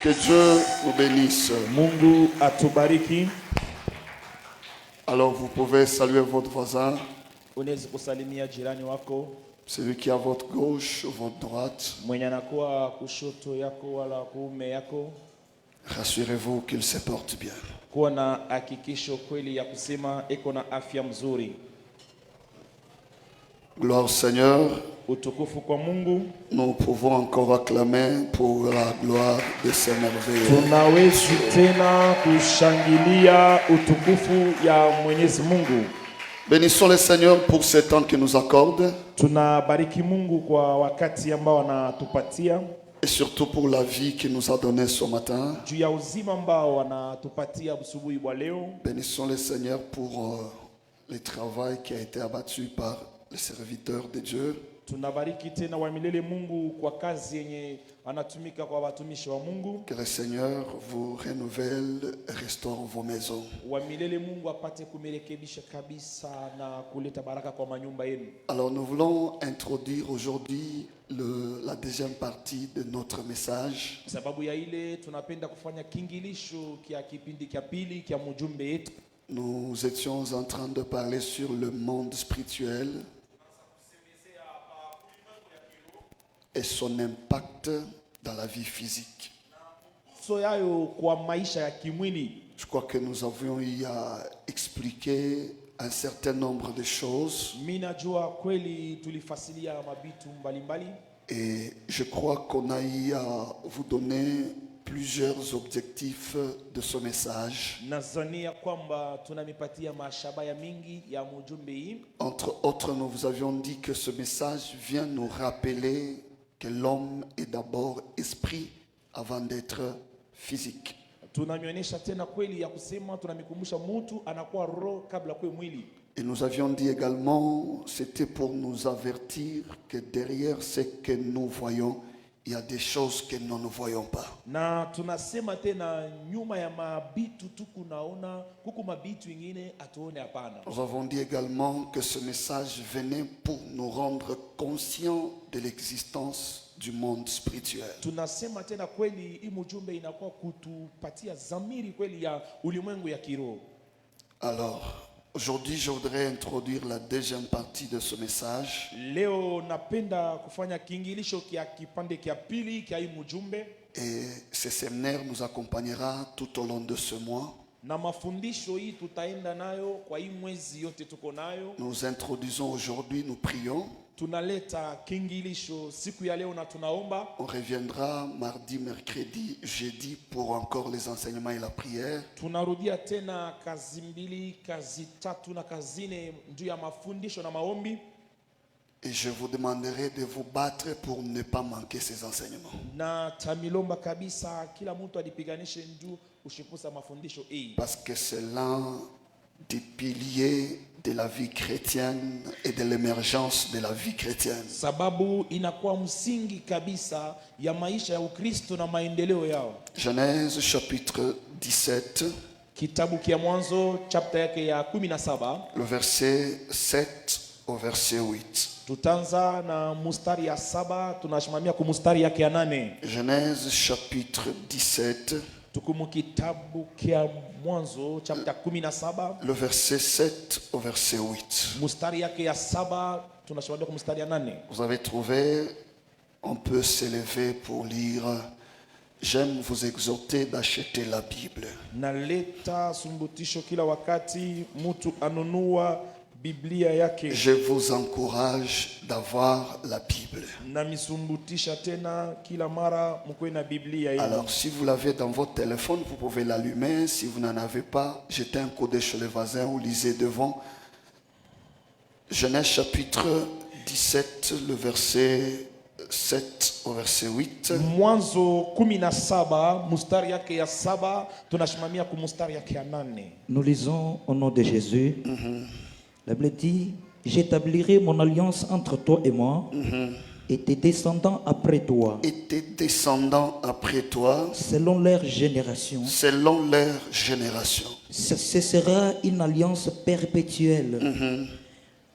Que Dieu vous bénisse. Mungu atubariki. Alors vous pouvez saluer votre voisin, Unaweza kusalimia jirani wako, celui qui est à votre gauche ou votre droite. mwenye anakuwa kushoto yako wala kuume yako. Rassurez-vous qu'il se porte bien. Kuwa na hakikisho kweli ya kusema iko na afya mzuri. Gloire au Seigneur. Utukufu kwa Mungu. Nous pouvons encore acclamer pour la gloire de ses merveilles. Tunaweza tena kushangilia utukufu ya Mwenyezi Mungu. Bénissons le Seigneur pour ce temps qu'il nous accorde. Tunabariki Mungu kwa wakati ambao anatupatia. Et surtout pour la vie qu'il nous a donnée ce matin. Juu ya uzima ambao anatupatia asubuhi wa leo. Bénissons le Seigneur pour le travail qui a été abattu par les serviteurs de Dieu. Tunabariki tena wa milele Mungu kwa kazi yenye anatumika kwa watumishi wa Mungu. Que le Seigneur vous renouvelle et restaure vos maisons. Wa milele Mungu apate kumerekebisha kabisa na kuleta baraka kwa manyumba yenu. Alors nous voulons introduire aujourd'hui la deuxième partie de notre message. Sababu ya ile tunapenda kufanya kingilisho kia kipindi kia pili kia mjumbe yetu. Nous étions en train de parler sur le monde spirituel et son impact dans la vie physique. Kwa maisha ya kimwili. Je crois que nous avions eu à expliquer un certain nombre de choses. Minajua kweli tulifasilia mabitu mbalimbali. Et je crois qu'on a eu à vous donner plusieurs objectifs de ce message. Nazania kwamba tunamipatia mashabaya mingi ya mjumbe hii. Entre autres, nous vous avions dit que ce message vient nous rappeler que l'homme est d'abord esprit avant d'être physique. Tunamionyesha tena kweli ya kusema tunamikumbusha mtu anakuwa roho kabla kwa mwili. Et nous avions dit également, c'était pour nous avertir que derrière ce que nous voyons, il y a des choses que nous ne voyons pas. Na tunasema tena nyuma ya mabitu tukunaona kuku mabitu ingine atuone hapana. Nous avons dit également que ce message venait pour nous rendre conscients de l'existence du monde spirituel. Tunasema tena kweli hii mjumbe inakuwa kutupatia zamiri kweli ya ulimwengu ya kiroho. Alors, aujourd'hui, je voudrais introduire la deuxième partie de ce message. Leo napenda kufanya kingilisho kia kipande kia pili kia hii mjumbe. Et ce séminaire nous accompagnera tout au long de ce mois. Na mafundisho hii tutaenda nayo kwa hii mwezi yote tuko nayo. Nous introduisons aujourd'hui, nous prions. Tunaleta kingilisho siku ya leo na tunaomba. On reviendra mardi, mercredi, jeudi pour encore les enseignements et la prière. Tunarudia tena kazi mbili, kazi tatu na kazi nne juu ya mafundisho na maombi. Et je vous demanderai de vous battre pour ne pas manquer ces enseignements. Na tamilomba kabisa kila mtu alipiganishe ndu ushikusa mafundisho hii. Parce que c'est l'un des piliers de la vie chrétienne et de l'émergence de la vie chrétienne. Sababu inakuwa msingi kabisa ya maisha ya Ukristo na maendeleo yao. Genèse chapitre 17. Kitabu kia Mwanzo chapter yake ya 17. Le verset 7 au verset 8. Tutanza na mustari ya 7 tunashimamia ku mustari yake ya 8. Genèse chapitre 17. Tukumu kitabu kia Mwanzo chapter 17. Le verset 7 au verset 8. Mustari yake ya 7 tunashimamia ku mustari ya 8. Vous avez trouvé, on peut s'élever pour lire. J'aime vous exhorter d'acheter la Bible. Naleta sumbutisho kila wakati mtu anunua Biblia yake. Je vous encourage d'avoir la Bible. Na misumbutisha tena kila mara mkwe na Biblia yenu. Alors si vous l'avez dans votre téléphone, vous pouvez l'allumer. Si vous n'en avez pas, jetez un coup d'œil chez le voisin ou lisez devant. Genèse chapitre 17, le verset 7 au verset 8. Mwanzo 17 mustari yake ya 7 tunashimamia ku mustari yake ya 8. Nous lisons au nom de Jésus. La Bible dit, j'établirai mon alliance entre toi et moi et tes descendants après toi. Et tes descendants après toi, Selon leur génération. selon leur génération. Ce sera une alliance perpétuelle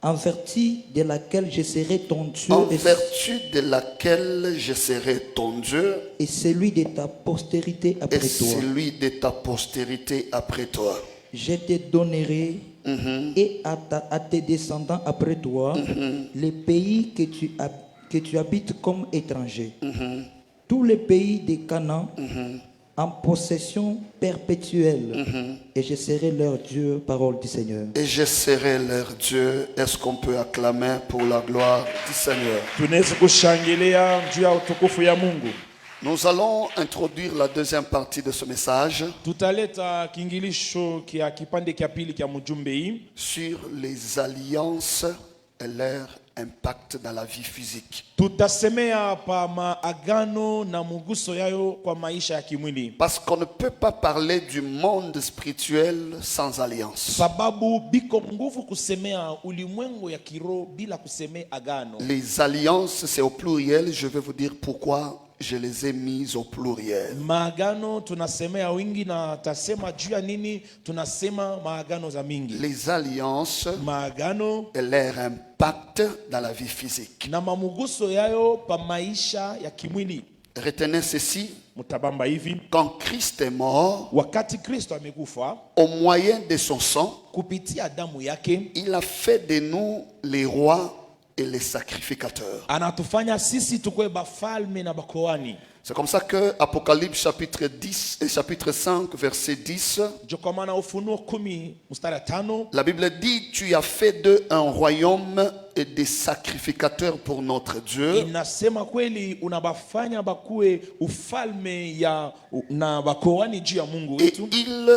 en vertu de laquelle je serai ton Dieu en vertu de laquelle je serai ton Dieu et celui de ta postérité et après toi. celui de ta postérité après toi. Je te donnerai et à tes descendants après toi les pays que tu habites comme étranger. Tous les pays de Canaan en possession perpétuelle. Et je serai leur Dieu, parole du Seigneur. Et je serai leur Dieu. Est-ce qu'on peut acclamer pour la gloire du Seigneur? Tunaweza kushangilia juu ya utukufu ya Mungu. Nous allons introduire la deuxième partie de ce message Tutaleta kingilisho kia kipande kia pili kia mjumbe hii sur les alliances et leur impact dans la vie physique. tutasemea pa maagano na muguso yayo kwa maisha ya kimwili. Parce qu'on ne peut pas parler du monde spirituel sans alliance. Sababu biko nguvu kusemea ulimwengu ya kiroho bila kusemea agano. Les alliances, c'est au pluriel. Je vais vous dire pourquoi je les ai mises au pluriel. Maagano tunasemea wingi na tasema juu ya nini tunasema maagano za mingi. Les alliances Maagano et leur impact dans la vie physique. na mamuguso yayo pa maisha ya kimwili. Retenez ceci, Mutabamba hivi, quand Christ est mort, wakati Kristo amekufa au moyen de son sang, kupitia damu yake il a fait de nous les rois et les sacrificateurs. anatufanya sisi tukwe bafalme na bakoani. C'est comme ça que Apocalypse chapitre 10 et chapitre 5 verset 10, Jokomana Ufunuo 10 mstari 5 la Bible dit, tu as fait d'eux un royaume et des sacrificateurs pour notre Dieu. inasema kweli unabafanya bakue ufalme ya na bakoani juu ya Mungu Et wetu ils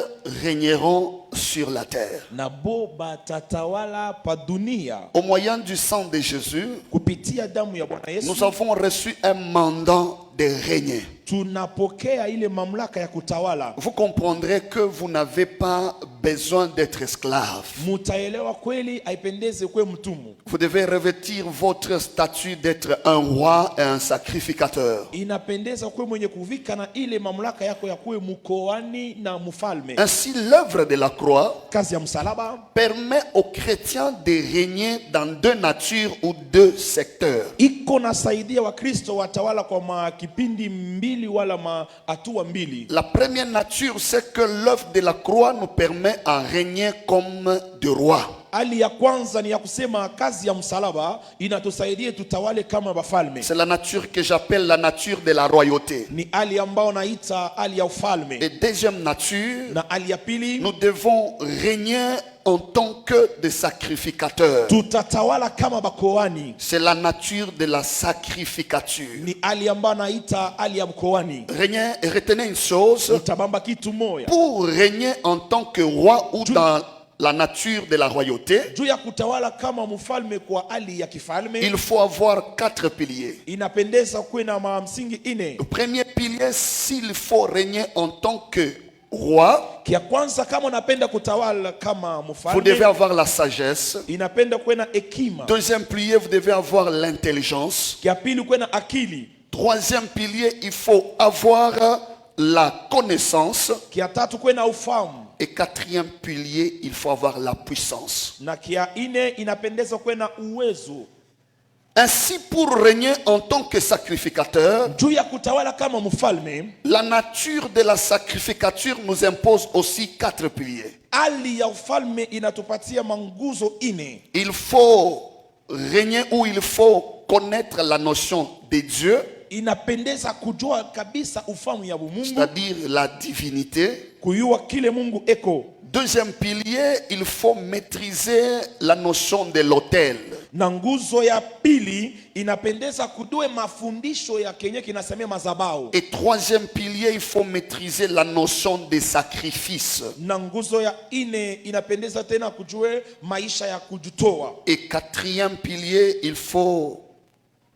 régneront sur la terre. na bo batatawala pa dunia Au moyen du sang de Jésus, kupitia damu ya Bwana Yesu. nous avons reçu un mandat de régner. Tunapokea ile mamlaka ya kutawala. Vous comprendrez que vous n'avez pas besoin d'être esclave. Mutaelewa kweli haipendeze kwe mtumu. Vous devez revêtir votre statut d'être un roi et un sacrificateur. Inapendeza kwe mwenye kuvika na ile mamlaka yako ya kwe mkoani na mfalme. Ainsi, l'œuvre de la croix Kazi ya msalaba permet aux chrétiens de régner dans deux natures ou deux secteurs. iko nasaidia Wakristo watawala kwa makipindi mbili wala hatua mbili. La première nature, c'est que l'œuvre de la croix nous permet à régner comme des rois. Hali ya kwanza ni ya kusema kazi ya msalaba inatusaidia tutawale kama bafalme. C'est la nature que j'appelle la nature de la royauté. Ni hali ambao naita hali ya ufalme. Et deuxième nature, Na hali ya pili nous devons régner en tant que des sacrificateurs. tutatawala kama bakoani. C'est la nature de la sacrificature. Ni hali ambayo naita hali ya mkoani. Régner, et retenez une chose, Utabamba kitu moya. pour régner en tant que roi ou dans la nature de la royauté, Juu ya kutawala kama mfalme kwa hali ya kifalme il faut avoir 4 piliers. inapendeza kuwe na msingi ine. Le premier pilier, s'il faut régner en tant que roi, Kia kwanza kama unapenda kutawala kama vous devez mfalme avoir la sagesse. inapenda kuwe na hekima. Deuxième pilier, vous devez avoir l'intelligence. Kia pili kuwe na akili. Troisième pilier, il faut avoir la connaissance. Kia tatu kuwe na ufahamu. Et quatrième pilier, il faut avoir la puissance. Na kia ine inapendeza kuwe na uwezo. Ainsi, pour régner en tant que sacrificateur, Juu ya kutawala kama mfalme, la nature de la sacrificature nous impose aussi 4 piliers. hali ya ufalme inatupatia manguzo ine. Il faut régner ou il faut connaître la notion de Dieu, Inapendeza kujua kabisa ufahamu ya Mungu, c'est-à-dire la divinité. kuyua kile Mungu eko. Deuxième pilier, il faut maîtriser la notion de l'autel. Na nguzo ya pili inapendeza kujue mafundisho ya kenye kinasemea mazabao. Et troisième pilier, il faut maîtriser la notion des sacrifices. Na nguzo ya ine inapendeza tena kujue maisha ya kujitoa. Et quatrième pilier, il faut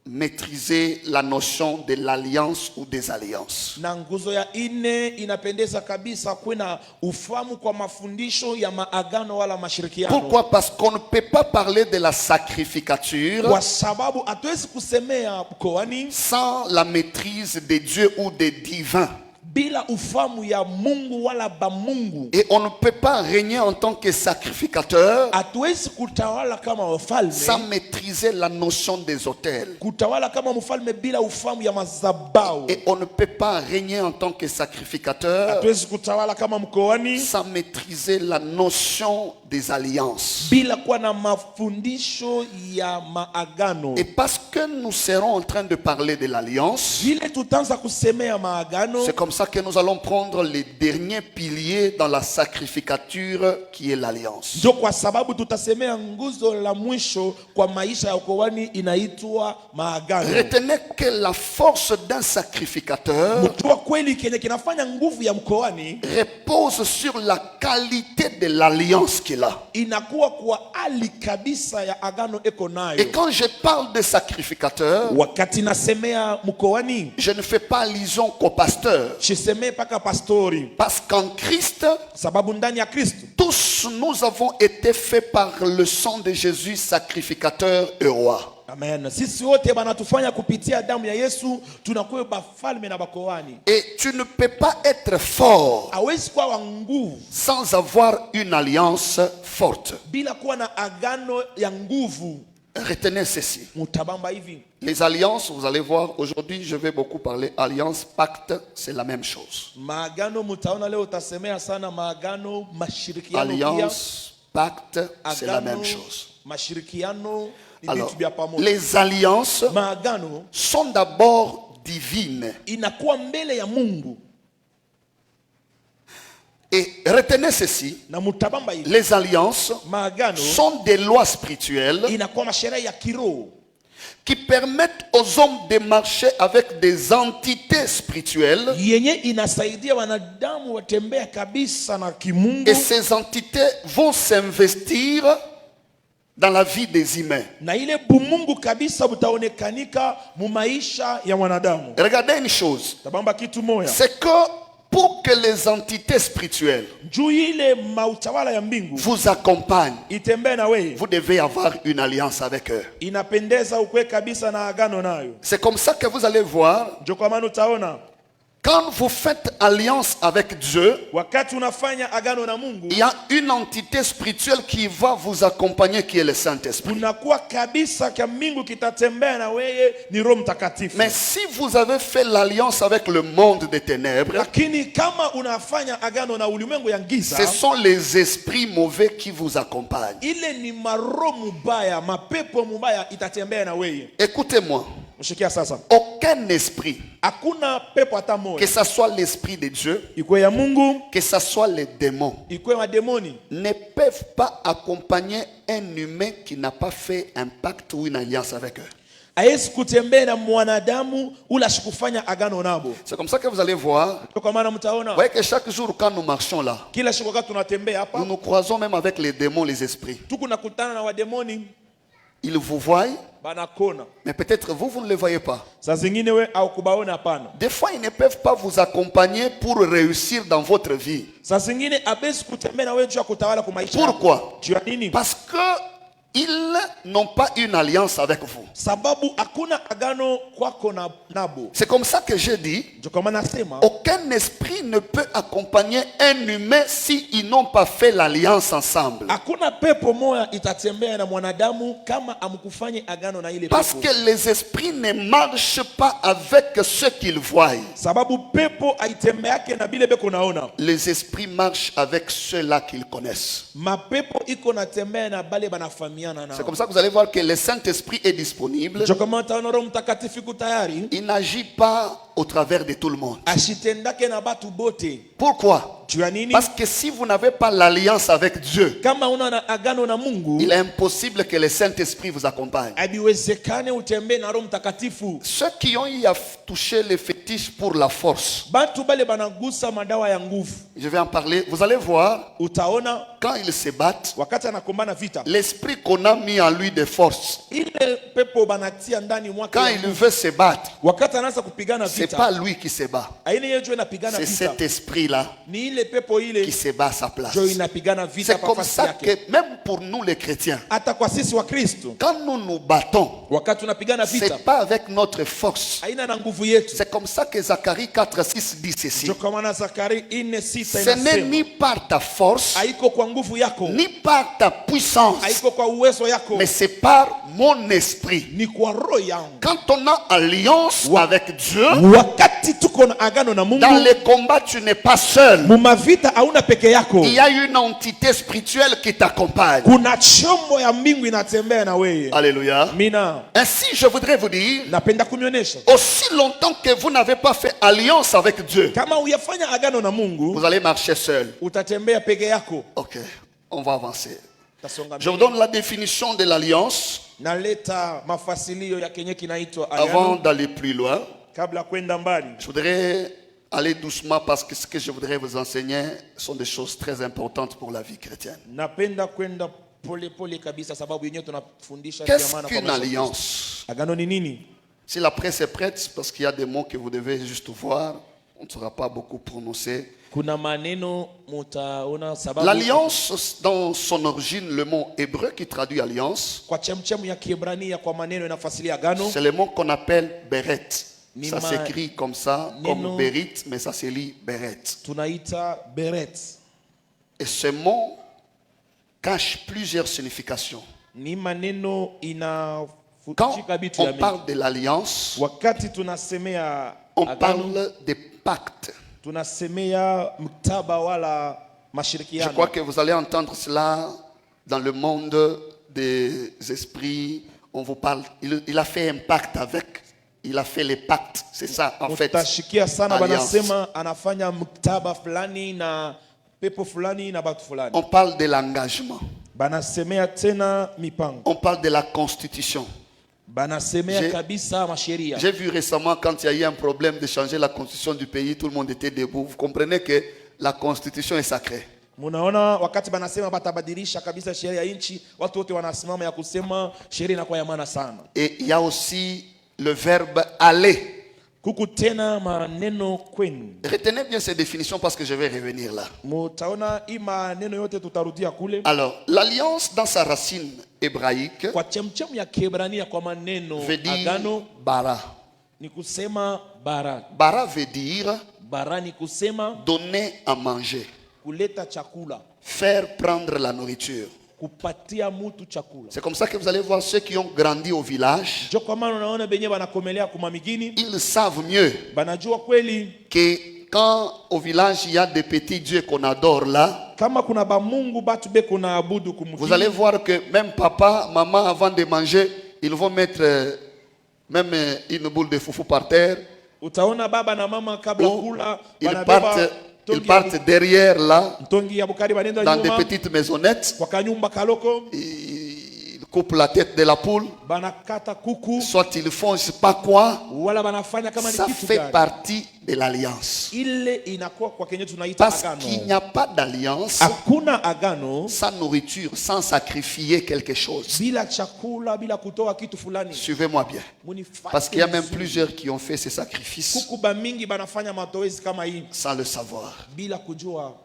maîtriser la notion de l'alliance ou des alliances. Na nguzo ya ine inapendeza kabisa kuna ufahamu kwa mafundisho ya maagano wala mashirikiano. Pourquoi? Parce qu'on ne peut pas parler de la sacrificature Kwa sababu hatuwezi kusemea mkoani sans la maîtrise de Dieu ou des divins. bila ufamu ya Mungu wala ba Mungu. Et on ne peut pas régner en tant que sacrificateur Hatuwezi kutawala kama wafalme, sans maîtriser la notion des autels. kutawala kama mfalme bila ufamu ya mazabao. Et on ne peut pas régner en tant que sacrificateur Hatuwezi kutawala kama mkoani sans maîtriser la notion des alliances. bila kuwa na mafundisho ya maagano. Et parce que nous serons en train de parler de l'alliance, Vile tutaanza kusemea maagano, c'est comme ça que nous allons prendre les derniers piliers dans la sacrificature qui est l'alliance. ndio kwa sababu tutasemea nguzo la mwisho kwa maisha ya ukoani inaitwa maagano. Retenez que la force d'un sacrificateur Mtu kweli kenye kinafanya nguvu ya mkoani repose sur la qualité de l'alliance qu'il a. inakuwa kwa hali kabisa ya agano eko nayo. Et quand je parle de sacrificateur, Wakati nasemea mkoani, je ne fais pas allusion qu'au pasteur. sisemee paka pastori, Parce qu'en Christ, sababu ndani ya Kristo tous nous avons été faits par le sang de Jésus, sacrificateur et roi. amen. Sisi wote banatufanya kupitia damu ya Yesu tunakuwa bafalme na bakoani. Et tu ne peux pas être fort Hawezi kuwa wa nguvu sans avoir une alliance forte. bila kuwa na agano ya nguvu. Retenez ceci. Mutabamba hivi. Les alliances, vous allez voir, aujourd'hui je vais beaucoup parler alliance, pacte, c'est la même chose. Maagano mutaona leo utasemea sana maagano, mashirikiano pia. Alliance, pacte, c'est la Agano, même chose. mashirikiano ni Alors, vitu vya pamoja. les alliances Maagano sont d'abord divines. inakuwa mbele ya Mungu. Et retenez ceci, Na mutabamba hivi. les alliances Maagano sont des lois spirituelles inakuwa masheria ya kiroho qui permettent aux hommes de marcher avec des entités spirituelles. yenye inasaidia wanadamu watembea kabisa na kimungu, Et ces entités vont s'investir dans la vie des humains. na ile bumungu kabisa butaonekanika mu maisha ya mwanadamu. Regardez une chose, Tabamba kitu moya, c'est que pour que les entités spirituelles juu ile mautawala ya mbingu vous accompagnent, itembee na wewe, vous devez avoir une alliance avec eux. inapendeza ukwe kabisa na agano nayo. C'est comme ça que vous allez voir, Ndio kwa maana utaona quand vous faites alliance avec Dieu, wakati unafanya agano na Mungu, il y a une entité spirituelle qui va vous accompagner, qui est le Saint-Esprit. kunakuwa kabisa kya mbingu kitatembea na wewe, ni Roho Mtakatifu. Mais si vous avez fait l'alliance avec le monde des ténèbres, Lakini kama unafanya agano na ulimwengu ya giza, ce sont les esprits mauvais qui vous accompagnent. ile ni maroho mubaya, mapepo mubaya itatembea na wewe. Écoutez-moi, Mshikia sasa, aucun esprit, hakuna pepo hata que moja, ce soit l'esprit de Dieu, ikwe ya Mungu, que ce soit les démons, ikwe mademoni, ne peuvent pas accompagner un humain qui n'a pas fait un pacte ou une alliance avec eux. haiwezi kutembea na mwanadamu ula shikufanya agano nabo. C'est comme ça que vous allez voir. Kwa maana Vous mtaona voyez que chaque jour quand nous marchons là, kila siku wakati tunatembea nous hapa, nous croisons même avec les démons, les esprits. tuko nakutana na wademoni Ils vous voient, banakona. mais peut-être vous, vous ne les voyez pas. Saa zingine we au kubaona hapana. Des fois, ils ne peuvent pas vous accompagner pour réussir dans votre vie. Saa zingine abezi kutembea na wewe juu ya kutawala kwa maisha. Pourquoi? Juu ya nini? Parce que ils n'ont pas une alliance avec vous. Sababu hakuna agano kwako na nabo. C'est comme ça que je dis, Ndio kwa maana nasema aucun esprit ne peut accompagner un humain s'ils n'ont pas fait l'alliance ensemble. hakuna pepo moja itatembea na mwanadamu kama amkufanye agano na ile Parce pepo. que les esprits ne marchent pas avec ce qu'ils voient. Sababu pepo aitembeake na bile beko naona. Les esprits marchent avec ceux-là qu'ils connaissent. Mapepo iko natembea na bale banafahamiana C'est nao. comme ça que vous allez voir que le Saint-Esprit est disponible. Ndio kama utaona Roho Mtakatifu iko tayari, Il n'agit pas au travers de tout le monde. ashitendake na batu bote. Pourquoi? Juu ya nini? Parce que si vous n'avez pas l'alliance avec Dieu, Kama una na agano na Mungu, il est impossible que le Saint-Esprit vous accompagne. habiwezekane utembee na Roho Mtakatifu. Ceux qui ont eu à toucher les fétiches pour la force, Batu bale banagusa madawa ya nguvu. je vais en parler. Vous allez voir, Utaona quand ils se battent, wakati anakombana vita, l'esprit qu'on a mis en lui de force, ile pepo banatia ndani mwake quand ya il nguvu. veut se battre, Wakati anaanza kupigana c'est vita, pas lui qui se bat. aina yetu inapigana C'est vita, cet esprit-là ni ile ile pepo qui ile se bat à sa place. ndio inapigana vita C'est kwa comme nafasi ça yake. que même pour nous les chrétiens, Hata kwa sisi wa Kristo, quand nous nous battons, wakati tunapigana vita, c'est pas avec notre force. haina na nguvu yetu. C'est comme ça que Zacharie 4:6 dit ceci. Ndio kwa maana Zakari 4:6 Ce n'est ni inasema, par ta force, haiko kwa nguvu yako, ni par ta puissance, haiko kwa uwezo yako, mais c'est par mon esprit. ni kwa roho yangu. Quand on a alliance avec Dieu, Wakati tuko na agano na Mungu, dans les combats, tu n'es pas seul. mumavita hauna peke yako. Il y a une entité spirituelle qui t'accompagne. Kuna chombo ya mbingu inatembea na wewe. Alléluia. Mina, Ainsi, je voudrais vous dire, napenda kunionyesha aussi longtemps que vous n'avez pas fait alliance avec Dieu, kama uyafanya agano na Mungu, vous allez marcher seul. utatembea peke yako. Ok, on va avancer. Tasonga Je vous mbele. donne la définition de l'alliance Naleta mafasilio ya kenye kinaitwa avant agano. d'aller plus loin. Kabla kwenda mbali, Je voudrais aller doucement parce que ce que je voudrais vous enseigner sont des choses très importantes pour la vie chrétienne. napenda kwenda pole pole kabisa, sababu yenyewe tunafundisha Qu'est-ce maana kwa qu'une maisha. alliance? Agano ni nini? Si la presse est prête, parce qu'il y a des mots que vous devez juste voir, on ne saura pas beaucoup prononcer. Kuna maneno mutaona, sababu L'alliance, dans son origine, le mot hébreu qui traduit alliance, kwa chemchemu ya Kiebrania kwa maneno inafasilia agano c'est le mot qu'on appelle Beret. Ça Nima- s'écrit comme ça, Neno- comme Berit, mais ça se lit Beret. tunaita beret. Et ce mot cache plusieurs significations. Ni maneno Quand inafutika vitu on ya mingi. parle de l'alliance, Wakati tunasemea on agano, parle des pactes. tunasemea mkataba wala Je mashirikiano. crois que vous allez entendre cela dans le monde des esprits. On vous parle, il a fait un pacte avec, il a fait les pactes. C'est ça en fait. Utashikia sana Alliance. banasema anafanya mkataba fulani na pepo fulani na batu fulani. On parle de l'engagement. Banasemea tena mipango. On parle de la constitution. Banasemea J'ai- kabisa masheria. J'ai vu récemment quand il y a eu un problème de changer la constitution du pays, tout le monde était debout. Vous comprenez que la constitution est sacrée. Munaona wakati banasema batabadilisha kabisa sheria ya nchi, watu wote wanasimama ya kusema sheria inakuwa ya maana sana. Et il y a aussi le verbe aller. Kuku tena maneno kwenu. Retenez bien ces définitions parce que je vais revenir là. Mutaona hii maneno yote tutarudia kule. Alors, l'alliance dans sa racine hébraïque Kwa chemchemu ya Kiebrania kwa maneno veut dire agano bara. ni kusema bara. Bara veut dire Bara ni kusema donner à manger, kuleta chakula, faire prendre la nourriture. kupatia mutu chakula. C'est comme ça que vous allez voir ceux qui ont grandi au village. Jo kwa maana unaona benye banakomelea kumamigini, Ils savent mieux banajua kweli que quand au village il y a des petits dieux qu'on adore là, kama kuna ba Mungu batu beko na abudu vous allez kumukini. voir que même papa, maman, avant de manger, ils vont mettre même une boule de foufou par terre. Utaona baba na mama kabla Ou kula ils banabeba partent derrière là, mtongi ya bukari banenda dans des nyuma petites maisonnettes. kwa kanyumba kaloko, Ils coupent la tête de la poule. banakata kuku Soit ils font je sais pas quoi. wala banafanya kama ni Ça kitu fait gani. partie de l'alliance. Ile inakuwa kwa kenye tunaita Parce qu'il n'y agano. a pas d'alliance Hakuna agano sans nourriture, sans sacrifier quelque chose. bila chakula, bila kutoa kitu fulani. Suivez-moi bien. Munifuate Parce qu'il y a même vizuri. plusieurs qui ont fait ces sacrifices Kuku ba mingi banafanya mazoezi kama hii sans le savoir. bila kujua.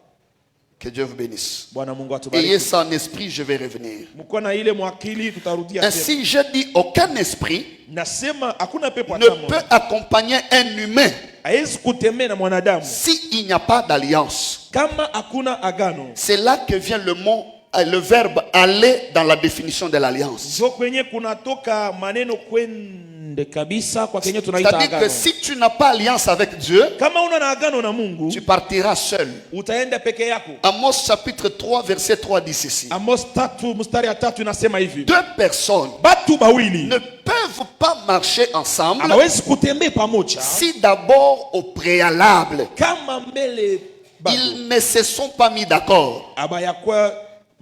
Que Dieu vous bénisse. Bwana Mungu Ayez atubariki. ça en esprit, je vais revenir. Mko na ile mwakili, tutarudia tena. Ainsi, je dis, aucun esprit Nasema hakuna pepo ne hata peut moja accompagner un humain haiwezi kutembea na mwanadamu s'il n'y a pas d'alliance. kama hakuna agano. C'est là que vient le verbe aller dans la définition de l'alliance. Ndio kwenye kunatoka maneno kwende kabisa kwa kenye tunaita C'est-à-dire que agano. si tu n'as pas alliance avec Dieu, Kama una na agano na Mungu, tu partiras seul. utaenda peke yako. Amos chapitre 3 verset 3 dit ceci. Amos 3 mstari ya 3 inasema hivi: Deux personnes batu bawili ne peuvent pas marcher ensemble hawezi kutembea pamoja si d'abord au préalable kama mbele bado ils ne se sont pas mis d'accord. abayakwa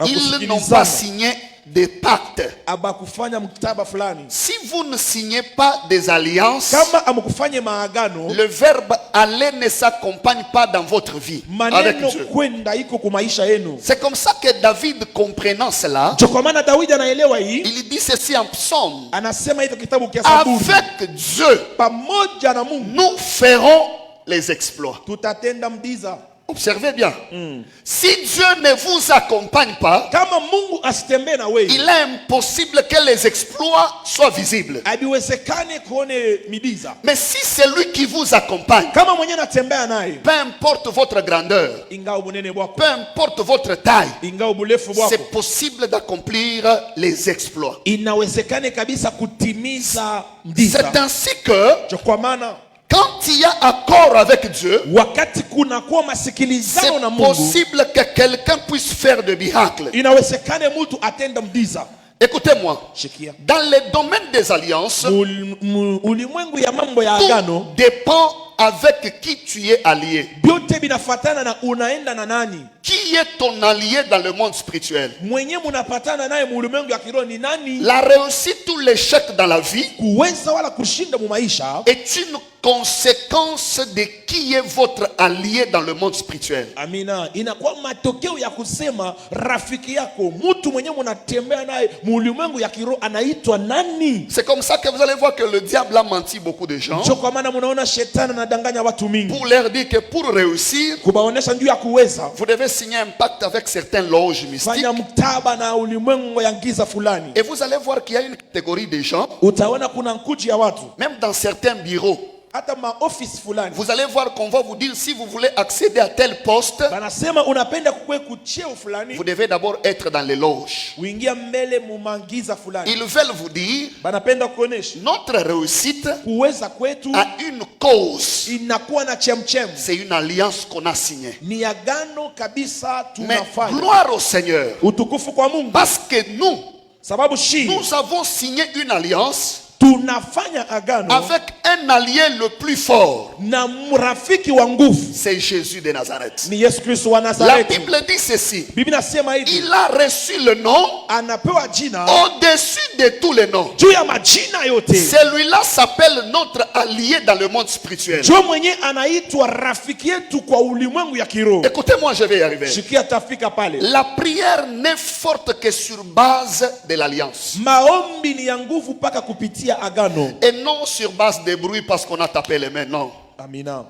Ils n'ont pas signé des pactes. abakufanya mkataba fulani. Si vous ne signez pas des alliances, Kama amkufanye maagano, le verbe aller ne s'accompagne pas dans votre vie avec maneno Dieu. kwenda iko kwa maisha yenu. C'est comme ça que David, comprenant cela, Ndio kwa maana Daudi anaelewa hii, il dit ceci en psaume. anasema hivyo kitabu cha Zaburi, Avec Dieu, pamoja na Mungu nous ferons les exploits. tutatenda mdiza. Observez bien. Si Dieu ne vous accompagne pas, Kama Mungu asitembee na wewe, il est impossible que les exploits soient visibles. haiwezekani kuone miujiza. Mais si c'est lui qui vous accompagne, Kama mwenyewe anatembea naye, peu importe votre grandeur, ingawa bunene bwako, peu importe votre taille, ingawa burefu bwako, c'est possible d'accomplir les exploits. inawezekane kabisa kutimiza mdiza. C'est ainsi que Kwa maana quand il y a accord avec Dieu, wakati kuna kuwa c'est masikilizano na Mungu, possible que quelqu'un puisse faire de miracles. inawezekane mtu atenda mdiza. Écoutez-moi, Shikia. dans le domaine des alliances, Ulimwengu ya mambo ya agano, tout dépend avec qui tu es allié. vyote vinafatana na unaenda na nani. Qui est ton allié dans le monde spirituel? Mwenye munapatana naye ulimwengu ya kiroho ni nani? La réussite ou l'échec dans la vie Kuweza wala kushinda mu maisha est une conséquence de qui est votre allié dans le monde spirituel. amina, inakuwa matokeo ya kusema rafiki yako, mtu mwenye munatembea naye mu ulimwengu ya kiroho anaitwa nani. C'est comme ça que vous allez voir que le diable a menti beaucoup de gens Ndio kwa maana munaona shetani anadanganya watu mingi pour leur dire que pour réussir, kubaonesha njuu ya kuweza vous devez signer un pacte avec certaines loges mystiques. fanya mkataba na ulimwengu ya giza fulani. Et vous allez voir qu'il y a une catégorie de gens, Utaona kuna nkuji ya watu même dans certains bureaux, hata maofisi fulani vous allez voir qu'on va vous dire si vous voulez accéder à tel poste, banasema unapenda kukwe kucheo fulani, vous devez d'abord être dans les loges. uingia mbele mu mangiza fulani. Ils veulent vous dire Banapenda kuonesha notre réussite kuweza kwetu a une cause. inakuwa na chemchem, C'est une alliance qu'on a signée. ni agano kabisa Mais tunafanya. gloire au Seigneur. Utukufu kwa Mungu, Parce que nous sababu shi avons signé une alliance tunafanya agano avec un allié le plus fort. na mrafiki wa nguvu, C'est Jésus de Nazareth. ni Yesu Kristo wa La Nazareti. Bible dit ceci. Biblia nasema hivi, Il a reçu le nom anapewa jina au-dessus de tous les noms. juu ya majina yote. Celui-là s'appelle notre allié dans le monde spirituel. Ndio mwenye anaitwa rafiki yetu kwa ulimwengu ya kiroho. Écoutez-moi, je vais y arriver. Shikia tafika pale. La prière n'est forte que sur base de l'alliance. Maombi ni ya nguvu mpaka kupitia agano. Et non sur base de bruit parce qu'on a tapé les mains. Non. Amina.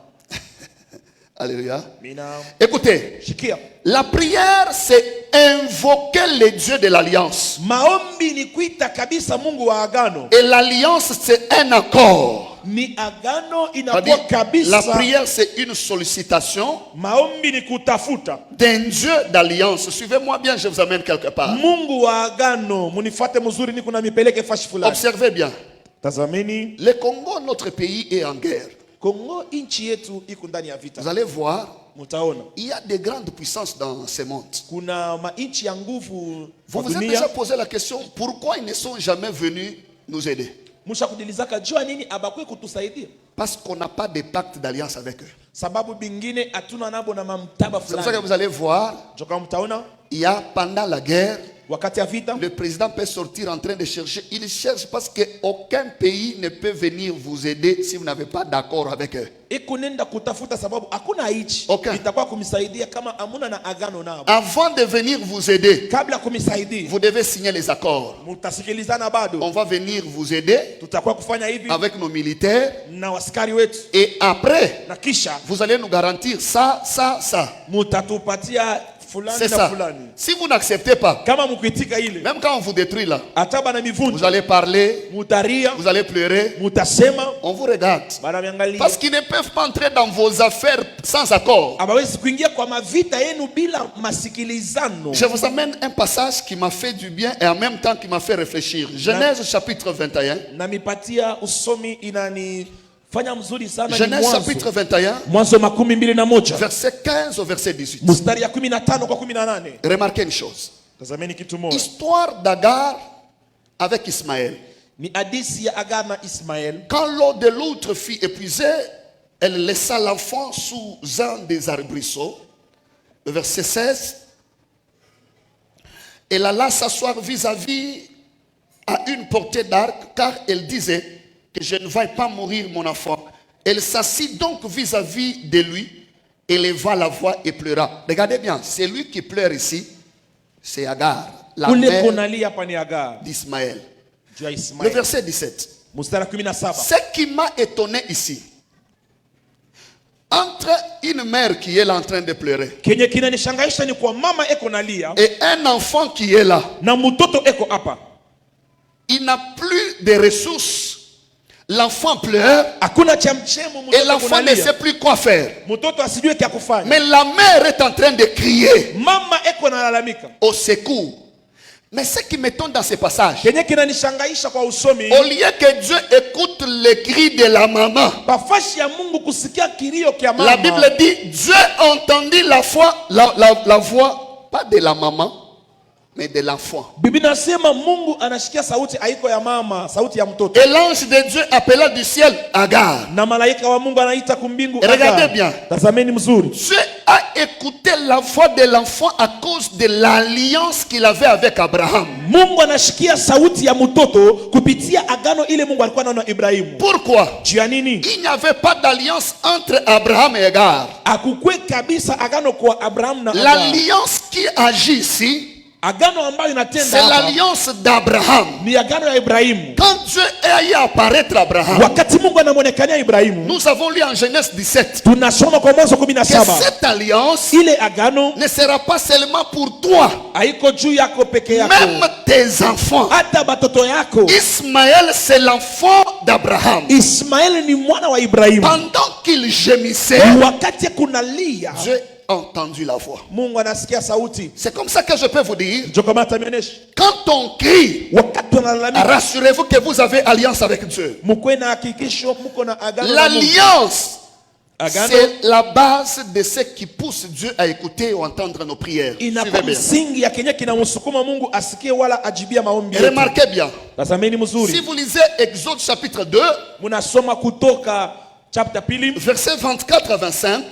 Alléluia. Amina. Écoutez, Shikia. la prière, c'est invoquer le Dieu de l'alliance. Maombi ni kuita kabisa Mungu wa agano. Et l'alliance, c'est un accord. Ni agano C'est-à-dire, inakuwa kabisa. la prière, c'est une sollicitation Maombi ni kutafuta d'un Dieu d'alliance. Suivez-moi bien, je vous amène quelque part. Mungu wa agano. Munifate mzuri, ni kuna mipeleke fashi fulani. Observez bien. Tazameni, Le Congo, notre pays, est en guerre. Kongo inchi yetu iko ndani ya vita. Vous allez voir, Mutaona il y a de grandes puissances dans ce monde. kuna mainchi ya nguvu Vous kwa vous êtes dunia. déjà posé la question, pourquoi ils ne sont jamais venus nous aider? Musha kudilizaka jua nini abakwe kutusaidia? Parce qu'on n'a pas de pacte d'alliance avec eux. Sababu bingine hatuna nabo na mamtaba C'est pour ça que fulani. vous allez voir, Joka mtaona il y a pendant la guerre, wakati ya vita le président peut sortir en train de chercher. Il cherche parce qu'aucun pays ne peut venir vous aider si vous n'avez pas d'accord avec eux. iko nenda kutafuta, sababu hakuna ichi Okay. itakuwa kumisaidia kama amuna na agano nabo. Avant de venir vous aider, Kabla kumisaidia vous devez signer les accords. mutasikilizana bado. On va venir vous aider Tutakuwa kufanya hivi avec nos militaires. na waskari wetu, Et après, na kisha vous allez nous garantir ça, ça, ça. mutatupatia fulani C'est na ça. fulani. Si vous n'acceptez pas, Kama mkuitika ile même quand on vous détruit là, ataba na vous mivunjo, allez parler, mutaria, vous allez pleurer, mutasema, on vous regarde. banamiangalia. Parce qu'ils ne peuvent pas entrer dans vos affaires sans accord. Abawezi kuingia kwa mavita yenu bila masikilizano. Je vous amène un passage qui m'a fait du bien et en même temps qui m'a fait réfléchir. Genèse chapitre 21. Na mipatia usomi inanifanya mzuri sana. Ni Genèse chapitre 21, Mwanzo 21 verset 15 au verset 18. mstari ya 15 kwa 18. Remarquez une chose. Tazameni kitu moja. Histoire d'Agar avec Ismaël. Ni hadithi ya Agar na Ismael. Quand l'eau de l'outre fut épuisée, elle laissa l'enfant sous un des arbrisseaux. Le verset 16. Elle alla s'asseoir vis-à-vis à une portée d'arc, car elle disait que je ne vais pas mourir mon enfant. Elle s'assit donc vis-à-vis de lui, éleva la voix et pleura. Regardez bien, c'est lui qui pleure ici, c'est Agar, la Ule mère konalia hapa ni Agar. d'Ismaël. Jua Le Ismael. verset 17. Mstari 17. Ce qui m'a étonné ici, Entre une mère qui est là en train de pleurer Kenye kinanishangaisha ni kwa mama eko nalia et un enfant qui est là, na mtoto eko hapa. il n'a plus de ressources. L'enfant pleure Hakuna cha mchemo, et mtoto l'enfant ne kunalia. sait plus quoi faire. Mtoto asijue kia kufanya. Mais la mère est en train de crier Mama eko nalalamika. au secours. Mais ce qui m'étonne dans ce passage, Kenye kinanishangaisha kwa usomi, au lieu que Dieu écoute les cris de la maman, bafashi ya Mungu kusikia kilio kia mama. la Bible dit Dieu entendit la voix, pas de la maman, mais de l'enfant. Biblia inasema Mungu anashikia sauti haiko ya mama, sauti ya mtoto. Et l'ange de Dieu appela du ciel Agar. Na malaika wa Mungu anaita kumbingu. Regardez bien. Tazameni mzuri. Dieu a écouté la voix de l'enfant à cause de l'alliance qu'il avait avec Abraham. Mungu anashikia sauti ya mtoto kupitia agano ile Mungu alikuwa nayo na Ibrahimu. Pourquoi? Juu ya nini? Il n'y avait pas d'alliance entre Abraham et Agar. Akukwe kabisa agano kwa Abraham na Agar. L'alliance qui agit ici, Agano ambayo inatenda c'est hapa l'alliance d'Abraham. ni agano ya Ibrahimu. Quand Dieu est à apparaître Abraham, Wakati Mungu anamuonekania Ibrahimu, nous avons lu en Genèse 17 tunasoma kwa Mwanzo que 17. cette alliance Ile agano ne sera pas seulement pour toi, haiko juu yako peke yako. même tes enfants. Hata batoto yako. Ismaël, c'est l'enfant d'Abraham. Ismaeli ni mwana wa Ibrahimu. Pendant qu'il gémissait, Wakati kunalia, Dieu a entendu la voix. Mungu anasikia sauti. C'est comme ça que je peux vous dire, Ndio kama atamionyesha. quand on crie, Wakati unalalamika, rassurez-vous que vous avez alliance avec Dieu. mkwe na hakikisho mko na agano na Mungu. L'alliance, Agano c'est la base de ce qui pousse Dieu à écouter ou entendre nos prières. inakuwa Suivez bien. msingi ya kenye kinamsukuma Mungu asikie wala ajibia maombi yetu. Remarquez bien, Tazameni si mzuri. vous lisez Exode chapitre 2, Munasoma Kutoka chapter pili versets 24 à 25,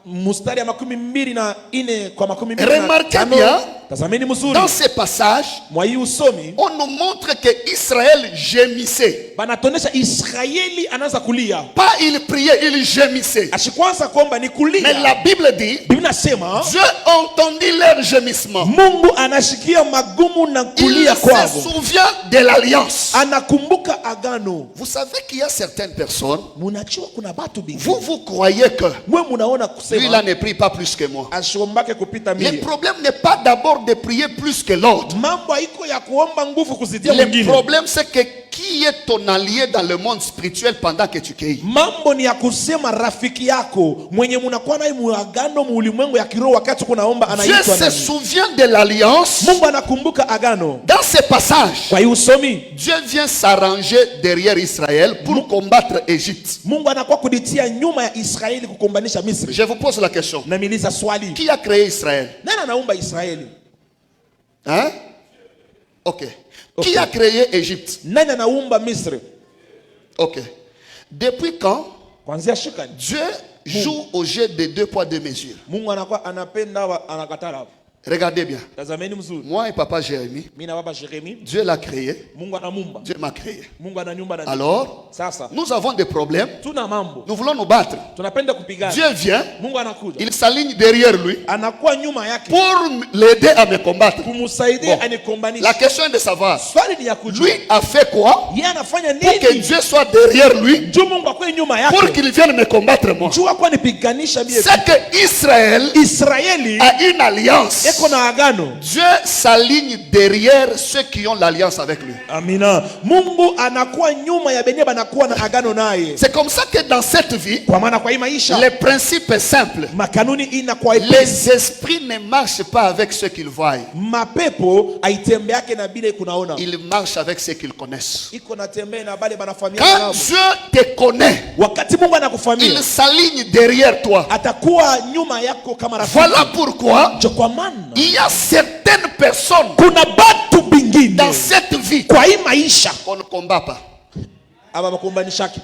mustari ya 24 kwa 25. Remarquez bien, Tazameni mzuri. dans ces passages, Mwa hii usomi on nous montre que Israël gémissait. banatonesha Israeli anaanza kulia. Pas il priait, il gémissait. Ashikwanza kuomba ni kulia. Mais la Bible dit, Biblia inasema Dieu entendit leur gémissement. Mungu anashikia magumu na Il kulia se kwao. souvient de l'alliance. Anakumbuka agano. Vous savez qu'il y a certaines personnes, Munajua kuna batu bingi. vous croyez que Mwe munaona lui là kusema ne prie pas plus que moi. ashombake kupita Le mie. problème n'est pas d'abord de prier plus que l'autre. Mambo haiko ya kuomba nguvu kuzidia Le mwingine. problème c'est que qui est ton allié dans le monde spirituel pendant que tu cries? Mambo ni ya kusema rafiki yako mwenye munakuwa naye muagano muulimwengu ya kiroho wakati kunaomba Dieu anaitwa se nani? souvient de l'alliance. Mungu anakumbuka agano. Dans ces passages, Kwa hiyo usomi Dieu vient s'arranger derrière Israël pour combattre Égypte. Mungu anakuwa kuditia nyuma ya Israeli kukombanisha Misri. Je vous pose la question. Na miliza swali. Qui a créé Israël? Nani anaumba Israeli? Hein? Ok. Qui a créé Égypte? Nani anaumba Misri? Ok. Depuis quand Kwanzia shikani. Dieu joue au jeu de 2 poids 2 mesures? Mungu anakuwa anapenda anakatala. Regardez bien. Tazameni mzuri. Moi et papa Jérémie, Mimi na baba Jeremy, Dieu l'a créé. Mungu anamumba. Dieu m'a créé. Mungu ananyumba na Alors, sasa nous avons des problèmes. tuna mambo. Nous voulons nous battre. Tunapenda kupigana. Dieu vient. Mungu anakuja. Il s'aligne derrière lui Anakuwa nyuma yake pour l'aider à me combattre. kumsaidia Bon. anikombanisha. La question est de savoir, Swali ni ya kujua. lui a fait quoi Yeye anafanya pour que nini? Dieu soit derrière lui, Juu Mungu akwe nyuma pour yake. qu'il vienne me combattre moi? Juu akwa nipiganisha mie. C'est que Israël Israeli a une alliance. eko na agano. Dieu s'aligne derrière ceux qui ont l'alliance avec lui. Amina. Mungu anakuwa nyuma ya benye banakuwa na agano naye. C'est comme ça que dans cette vie, Kwa maana kwa hii maisha le principe est simple. makanuni inakuwa ipesi. Les esprits ne marchent pas avec ceux qu'ils voient. Mapepo aitembeake na bile kunaona. Ils marchent avec ceux qu'ils connaissent. Iko natembea na bale banafamia Quand nao. Dieu te connaît, Wakati Mungu anakufamia il s'aligne derrière toi. atakuwa nyuma yako kama rafiki. Voilà pourquoi Ndio kwa maana il y a certaines personnes kuna batu bingine dans cette vie kwa hii maisha qu'on ne combat pas. aba bakumbanishaki.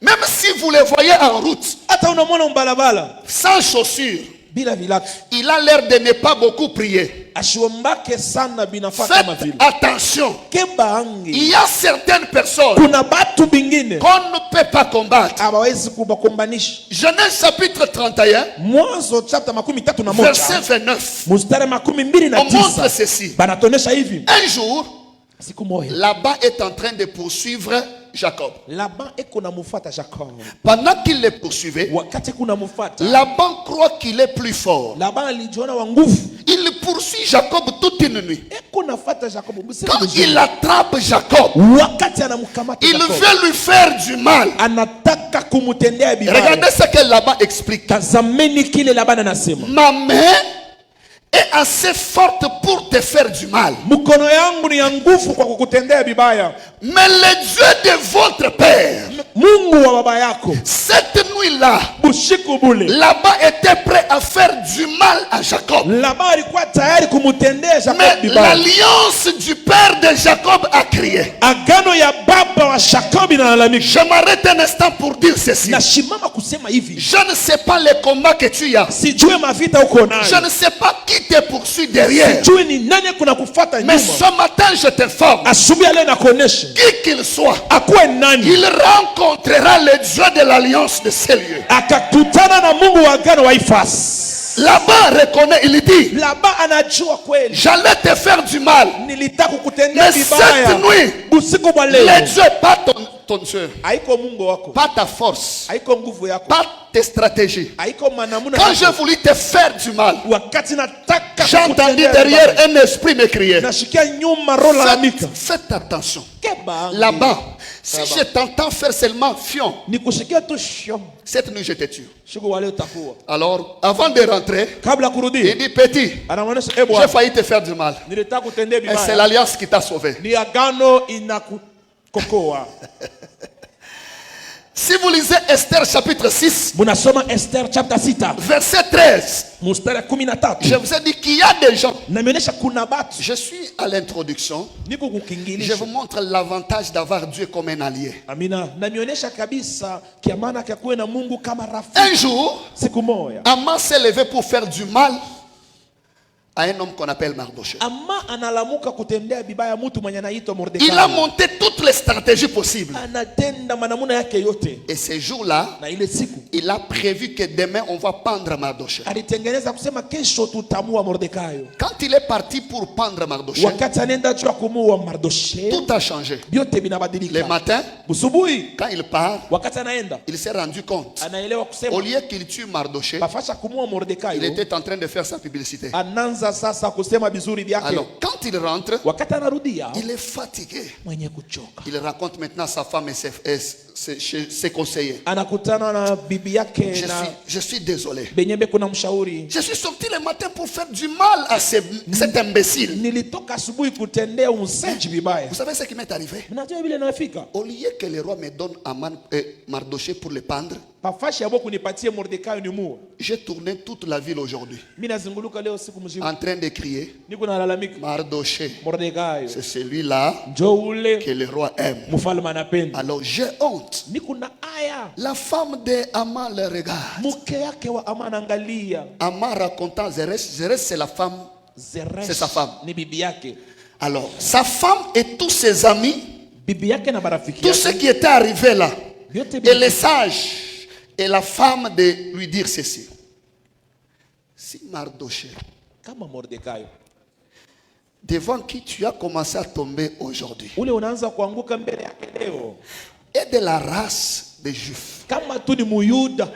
Même si vous les voyez en route, Hata unamwona mbalabala sans chaussures, bila viatu il a l'air de ne pas beaucoup prier. ashiombake sana binafaa kama Faites vile attention. kebaangi. Il y a certaines personnes Kuna batu bingine qu'on ne peut pas combattre. hawawezi kubakombanisha. Genèse chapitre 31, Mwanzo chapter 31 verset 29. mstari 29 On montre ceci. banatonesha hivi. Un jour, Siku moja Laban est en train de poursuivre Jacob. Laban eko na mufata Jacob. Pendant qu'il les poursuivait, Wakati kuna mufata, Laban croit qu'il est plus fort. Laban alijiona wa nguvu. Il poursuit Jacob toute une nuit. Eko nafata Jacob. Quand il attrape Jacob, Wakati anamkamata il Jacob, veut lui faire du mal. anataka kumutendea bibaya. Regardez ce que Laban explique. Tazameni kile Laban anasema. Ma main est assez forte pour te faire du mal. Mkono yangu ni ya nguvu kwa kukutendea bibaya. Mais le Dieu de votre père, Mungu wa baba yako, cette nuit-là, bushiku bule, Laban était prêt à faire du mal à Jacob. Laban alikuwa tayari kumutendea Jacob Mais bibaya. l'alliance du père de Jacob a crié. Agano ya baba wa Jacob inalalamika. Je m'arrête un instant pour dire ceci. Nashimama kusema hivi. Je ne sais pas les combats que tu as. Sijue mavita uko Je nayo. ne sais pas qui te poursuit derrière. Sijue ni nani kuna kufuata Mais nyuma. ce matin, je t'informe. Asubuhi ya leo nakuonesha. Qui qu'il soit, Akuwe nani. il rencontrera le Dieu de l'alliance de ces lieux. Akakutana na Mungu wa agano wa Ifas. Là-bas, reconnaît, il dit, Laban anajua kweli. j'allais te faire du mal. Nilitaka kukutendea Mais vibaya. cette nuit, Usiku wa leo. le Dieu, pas ton Dieu, Haiko Mungu wako. pas ta force, Haiko nguvu yako. pas tes stratégies. Haiko manamuna Quand yako. j'ai voulu te faire du mal, Wakati nataka j'ai entendu kukutendea derrière vibaya, un esprit me crier. nashikia nyuma roho lalamika. Faites attention. Keba. Là-bas, si je t'entends faire seulement fion, Nikushikia tu shio. cette nuit je te tue. Siku wa leo utakuwa. Alors, avant de rentrer, Kabla il kurudi. dit, petit, Anamuonesha j'ai failli te faire du mal. nilitaka kutendea Et c'est vibaya. l'alliance qui t'a sauvé. Ni agano inakukokoa. Si vous lisez Esther chapitre 6, Munasoma Esther chapter 6 verset 13, mstari 13. je vous ai dit qu'il y a des gens. Namionyesha kuna batu Je suis à l'introduction. niko Je kukingilisha. vous montre l'avantage d'avoir Dieu comme un allié. Amina. Namionyesha kabisa kiamana kya kuwe na Mungu kama rafiki. Un jour, Siku moja Aman s'est levé pour faire du mal à un homme qu'on appelle Mardoché. ama analamuka kutendea bibaya mtu mwenye anaitwa Mordekai. Il a monté toutes les stratégies possibles. Anatenda manamuna yake yote. Et ce jour-là, Na ile siku il a prévu que demain on va pendre Mardoché. alitengeneza kusema kesho tutamua Mordekai. Quand il est parti pour pendre Mardoché, Wakati anaenda juu ya kumuua Mardosheo, tout a changé. vyote Le vinabadilika. matin, Usubuhi quand il part, wakati anaenda il s'est rendu compte. anaelewa Au kusema lieu qu'il tue Mardoché, bafasha kumuua il Mordekai. était en train de faire sa publicité. Anaanza sasa kusema vizuri vyake. Alors, quand il rentre, Wakati anarudia il est fatigué. mwenye kuchoka, Il rencontre maintenant sa femme et ses conseillers. anakutana na bibi yake na Je suis désolé. benyembe kuna mshauri. Je suis sorti le matin pour faire du mal à cet imbécile. Nilitoka asubuhi kutendea unseji vibaya. Vous savez ce qui m'est arrivé? Mnajua vile nafika Au lieu que le roi me donne Mardoché pour le pendre, pafashi yabo kunipatie Mordekai ni muue. j'ai tourné toute la ville aujourd'hui Mimi nazunguluka leo siku mzima en train de crier niko nalalamika Mardoché. Mordekai C'est celui-là njoo ule que le roi aime. mfalme anapenda. Alors j'ai honte. Niko na aya La femme de Aman le regarde. mke yake wa ama anaangalia. Aman racontant Zeresh, Zeresh c'est la femme. Zeresh C'est sa femme. ni bibi yake. Alors sa femme et tous ses amis, Bibi yake na marafiki tous ceux yake qui étaient arrivés là, vyote et les sages et la femme de lui dire ceci. Si Mardoché, kama Mordekai devant qui tu as commencé à tomber aujourd'hui, ule unaanza kuanguka mbele yake leo, est de la race des Juifs, kama tu ni Muyuda,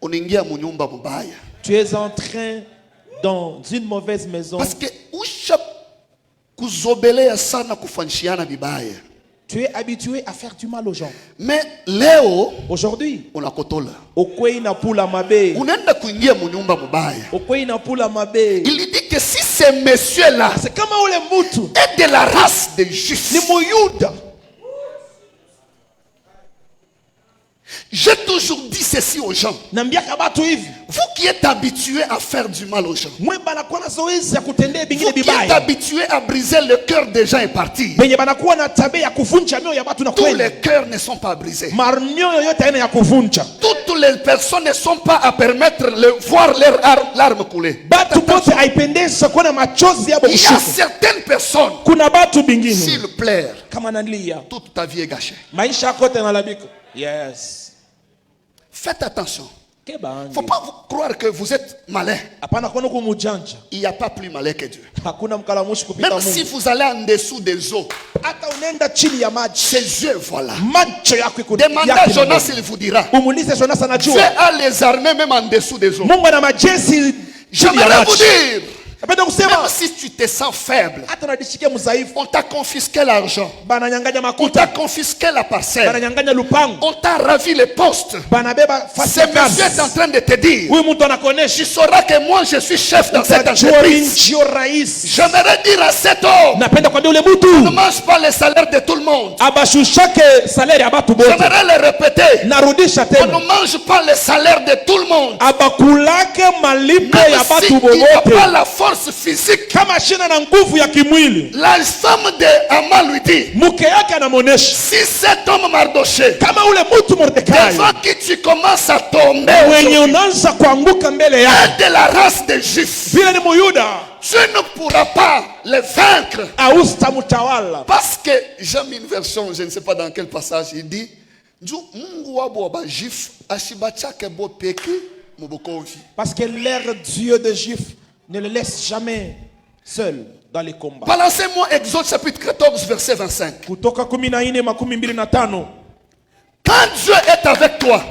unaingia munyumba mubaya, tu es en train dans une mauvaise maison, parce que usha kuzobelea sana kufanishiana vibaya. tu es habitué à faire du mal aux gens. Mais leo Aujourd'hui, unakotola, okwei na pula mabe, unaenda kuingia munyumba mubaya. okwei na pula mabe. Il dit que si ce monsieur-là C'est kama ule mtu est de la race des Juifs, ni Muyuda. j'ai toujours dit ceci aux gens. Nambiaka batu hivi, Vous qui êtes habitués à faire du mal aux gens, mwe banakuwa na zoezi ya kutendea bingine vous qui êtes bibaya, habitués à briser le cœur des gens et partir, benye banakuwa na tabia ya kuvunja mioyo ya batu na tous kwenda les cœurs ne sont pas brisés. mioyo yote aina ya kuvunja. Toutes les personnes ne sont pas à permettre voir leurs larmes couler. Batu bote haipendezi kuona machozi yabo Il y a kushuka. certaines personnes, Kuna batu bingine s'il plaît, kama nalia toute ta vie est gâchée. maisha yako yote yanalabika. Yes, Faites attention. Il ne faut pas croire que vous êtes malin. Il n'y a pas plus malin que Dieu. Même si vous allez en dessous des eaux, ses yeux, voilà. Demandez à Jonas, il vous dira. Dieu a les armées même en dessous des eaux. J'aimerais vous dire, même si tu te sens faible, on t'a confisqué l'argent, on t'a confisqué la parcelle, on t'a ravi les postes. Ce monsieur est en train de te dire, tu sauras que moi je suis chef dans cette entreprise. J'aimerais dire à cet homme, on ne mange pas le salaire de tout le monde. J'aimerais le répéter, on ne mange pas le salaire de tout le monde. Même si il n'a pas la force physique. La femme de Haman lui dit, si cet homme Mardoché devant qui tu commences à tomber est de la race des Juifs, tu ne pourras pas le vaincre. Parce que j'ai mis une version, je ne sais pas dans quel passage, il dit parce que leur Dieu de Juifs ne le laisse jamais seul dans les combats. Balancez-moi Exode chapitre 14 verset 25. Quand Dieu est avec toi,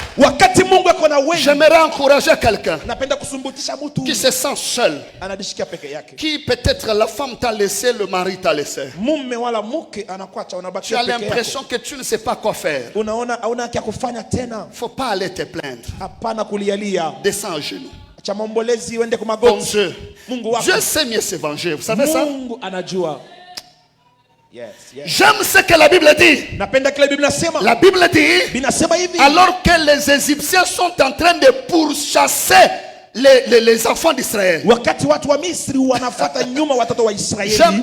j'aimerais encourager quelqu'un qui se sent seul, qui peut-être la femme t'a laissé, le mari t'a laissé. Tu as l'impression que tu ne sais pas quoi faire. Il ne faut pas aller te plaindre. Descends à genoux. Bon Dieu. Dieu sait mieux se venger, vous savez ça? J'aime ce que la Bible dit. La Bible dit, alors que les Égyptiens sont en train de pourchasser les enfants d'Israël.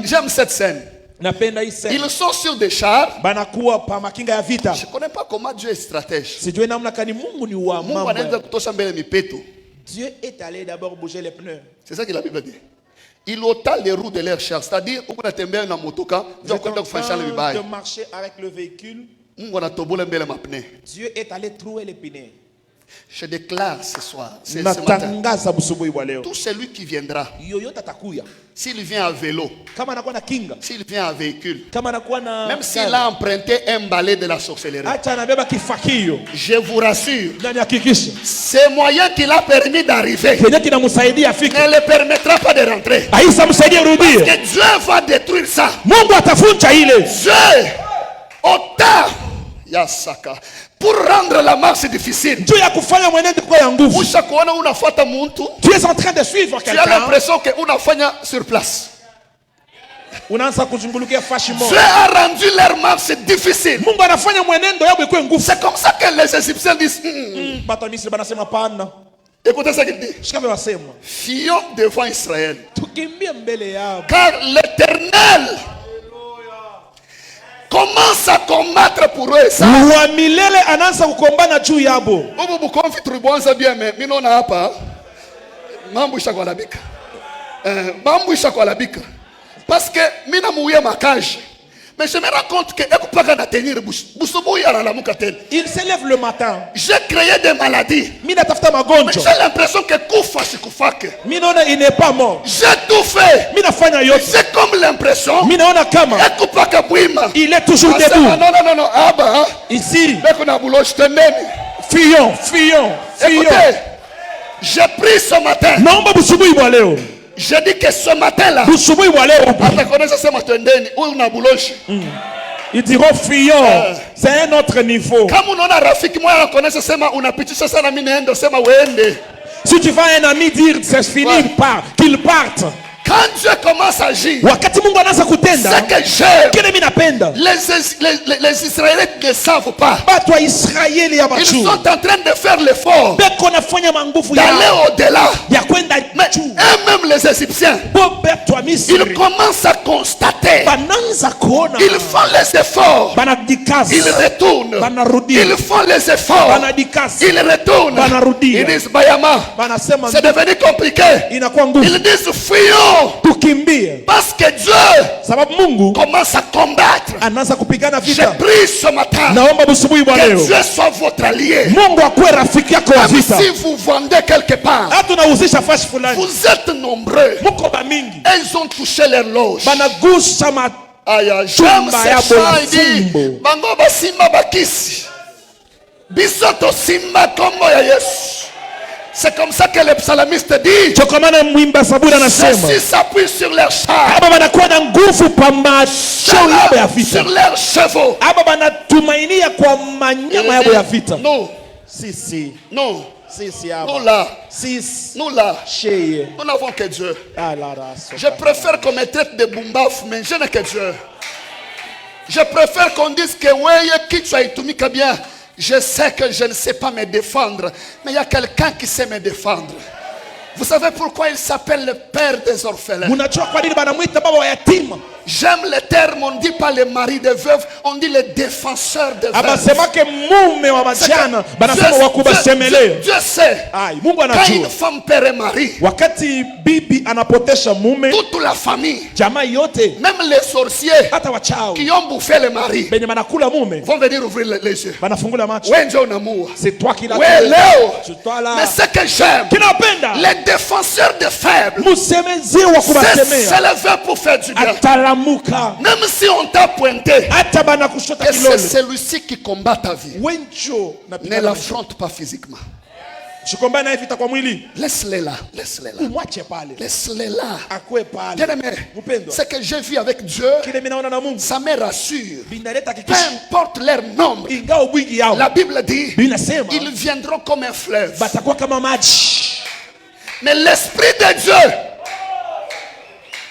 J'aime cette scène. Ils sont sur des chars. Je ne connais pas comment Dieu est stratège. Dieu est allé d'abord bouger les pneus. C'est ça que la Bible dit. Il ôta les roues de leur char. C'est-à-dire, de marcher avec le véhicule. Dieu est allé trouer les pneus. Je déclare ce soir, ce matin, tout celui qui viendra, s'il vient à vélo, s'il vient à véhicule, même s'il a emprunté un balai de la sorcellerie, je vous rassure, ces moyens qu'il a permis d'arriver ne le permettra pas de rentrer. Parce que Dieu va détruire ça. Dieu, autant Yasaka, pour rendre la marche difficile. Tu es en train de suivre quelqu'un. Tu as l'impression que unafanya sur place. Dieu a rendu leur marche difficile. C'est comme ça que les Égyptiens disent. Écoutez ce qu'il dit. Fuyons devant Israël. Car l'Éternel commence à combattre pour eux. Parce que mina mouye ma cage. Mais je me rends compte que il s'élève le matin. J'ai créé des maladies. Mais j'ai l'impression que il n'est pas mort. j'ai tout fait. J'ai comme l'impression il est toujours debout. Non. Ici, fuyons. Écoutez, j'ai pris ce matin. Je dis que ce matin-là, ils diront fuyons. C'est un autre niveau. Si tu vas à un ami dire c'est fini, qu'il parte. Quand Dieu commence à agir, c'est que les Israélites ne savent pas. Ils sont en train de faire l'effort d'aller au-delà. Mais eux-mêmes les Égyptiens, ils commencent à constater. Ils font les efforts. Ils retournent. Ils font les efforts. Ils retournent. Ils disent Bayama, c'est devenu compliqué. Ils disent fuyons. Courons. tukimbie, Parce que Dieu sababu Mungu commence à combattre. anaanza kupigana Je vita. prie ce matin Naomba busubuhi bwa que leo Dieu soit votre allié. Mungu akuwe rafiki yako wa Même vita. si vous vendez quelque part, Hata unahusisha fashi fulani, vous êtes nombreux. muko bamingi Et ils ont touché leur loge. banagusa ma Aïe, aïe, j'aime Chumba ces ya chants. Il dit, Bolafumbo. Bango basimba bakisi. Bisoto simba kombo ya Yesu. C'est comme ça que le psalmiste dit. chokomana mwimba saburi anasema Ceux-ci s'appuient sur leurs chars, aba banakuwa na nguvu pa macho yabo ya vita, sur leurs chevaux. aba banatumainia kwa manyama yabo ya vita. Nous, Sisi nous, sisi nous aba là, sisi nous là, sheye nous n'avons que Dieu. alaraso. Je préfère qu'on me traite de bombaf, mais je n'ai que Dieu. Je préfère qu'on dise que oui, qui tu as itumika bien. Je sais que je ne sais pas me défendre, mais il y a quelqu'un qui sait me défendre. Vous savez pourquoi il s'appelle le père des orphelins? Munajua kwa nini banamwita baba wa yatima? J'aime le terme, on ne dit pas le mari de veuve, on dit le défenseur de veuve. Abasemake mume wa bajana, banasema wakubasemelea. Dieu sait, Ai, Mungu quand une anajua. femme perd un mari, Wakati bibi anapotesha mume, toute la famille, jamaa yote, même les sorciers hata wachawi qui ont bouffé le mari, benye banakula mume, vont venir ouvrir les yeux. banafungula macho. Ouais, Dieu amour. C'est toi qui l'as Ouais, tué. Léo. C'est toi là. Mais ce que j'aime, Kinapenda les défenseurs des faibles, musemezi wa c'est kubasemea s'élever pour faire du bien. atalamuka, Même si on t'a pointé, hata banakushota et c'est kilole celui-ci qui combat ta vie. wencho Ne napigana l'affronte pas physiquement. shikombana naye vita kwa mwili, Laisse-les là. Laisse-les là. umwache pale Laisse-les là. akwe pale. Bien-aimé, Mpendwa, ce que j'ai vu avec Dieu, kile mimi naona na Mungu ça me rassure. binaleta Peu kikishi, importe leur nombre, ingawa bwingi yao la Bible dit, binasema ils viendront comme un fleuve. batakuwa kama maji. Mais l'Esprit de Dieu,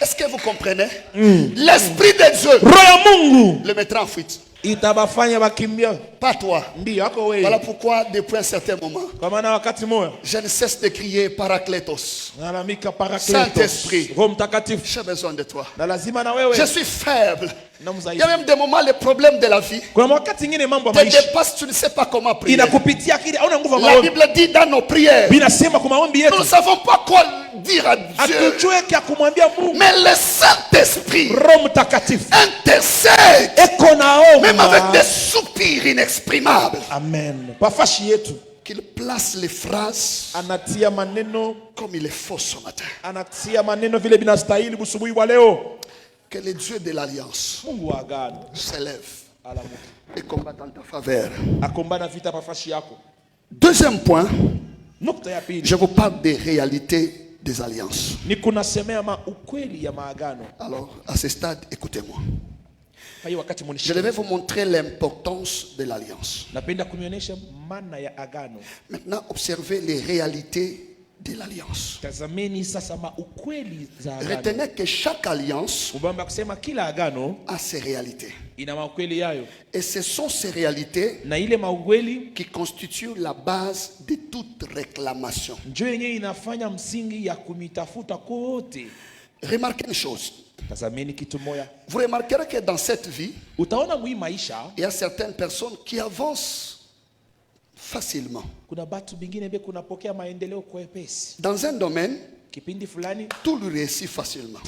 est-ce que vous comprenez? L'Esprit de Dieu Roho ya Mungu le mettra en fuite. itabafanya bakimbia. Pas toi. Ndio yako wewe. Voilà pourquoi, depuis un certain moment, Kwa maana wakati moja je ne cesse de crier Paracletos. nalamika Parakletos, Saint-Esprit. Roho Mtakatifu, J'ai besoin de toi. na lazima na wewe Je suis faible. na Il y mzaifu. a même des moments, les problèmes de la vie Kuna wakati ingine mambo ya te maisha dépassent, tu ne sais pas comment prier. inakupitia akili, hauna nguvu ya La maombi. Bible dit dans nos prières, Binasema kwa maombi nous yetu ne savons pas quoi dire à Dieu. hatujue kia kumwambia Mungu. Mais le Saint-Esprit Roho Mtakatifu intercède, eko même avec naomba, des soupirs inexprimables, amen, pafashi yetu qu'il place les phrases anatia maneno, comme il est faux ce matin. anatia maneno vile binastahili busubuhi wa leo. Que le Dieu de l'Alliance Mungu wa agano s'élève alamuka et combatte en ta faveur. akombana vita pafashi yako. Deuxième point, Nukta ya pili je vous parle des réalités des alliances. ni kunasemea ukweli ya maagano. Alors, à ce stade, écoutez-moi. Kwa hiyo wakati Je munishike, vais vous montrer l'importance de l'alliance. napenda kunionyesha maana ya agano. Maintenant, observez les réalités de l'alliance. Tazameni sasa ukweli za agano. Retenez que chaque alliance Ubamba kusema kila agano a ses réalités. ina maukweli yayo, Et ce sont ces réalités na ile maukweli qui constituent la base de toute réclamation. ndio yenyewe inafanya msingi ya kumitafuta kote. Remarquez une chose. Tazameni kitu moja, Vous remarquerez que dans cette vie, utaona mwi maisha il y a certaines personnes qui avancent facilement. kuna batu bingine be kunapokea maendeleo kwa wepesi, Dans un domaine, kipindi fulani tout lui réussit facilement.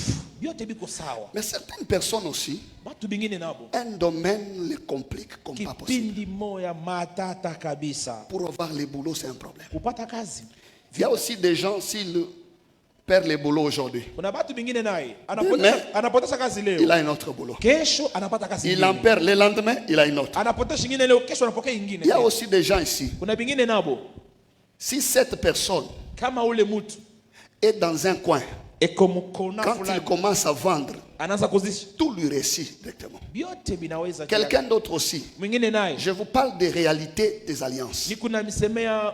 yote biko sawa. Mais certaines personnes aussi, Batu bingine nabo un domaine les complique comme pas possible. kipindi moya matata kabisa. Pour avoir les boulots, c'est un problème. Kupata kazi, Il y a aussi des gens, s'ils perdent les boulots aujourd'hui, kuna batu bingine naye Mais- anapoteza kazi il leo, a un autre boulot. kesho anapata kazi Il en ingine, perd le lendemain, il a une autre. anapoteza ingine leo, kesho anapokea ingine. Il y a aussi des gens ici, Kuna bingine nabo si cette personne kama ule mtu est dans un coin, eko mkona quand il fulani commence à vendre, anaanza kuzisha tout lui réussit directement. vyote vinaweza. Quelqu'un d'autre aussi. Mwingine naye Je vous parle des réalités des alliances. ni kuna misemea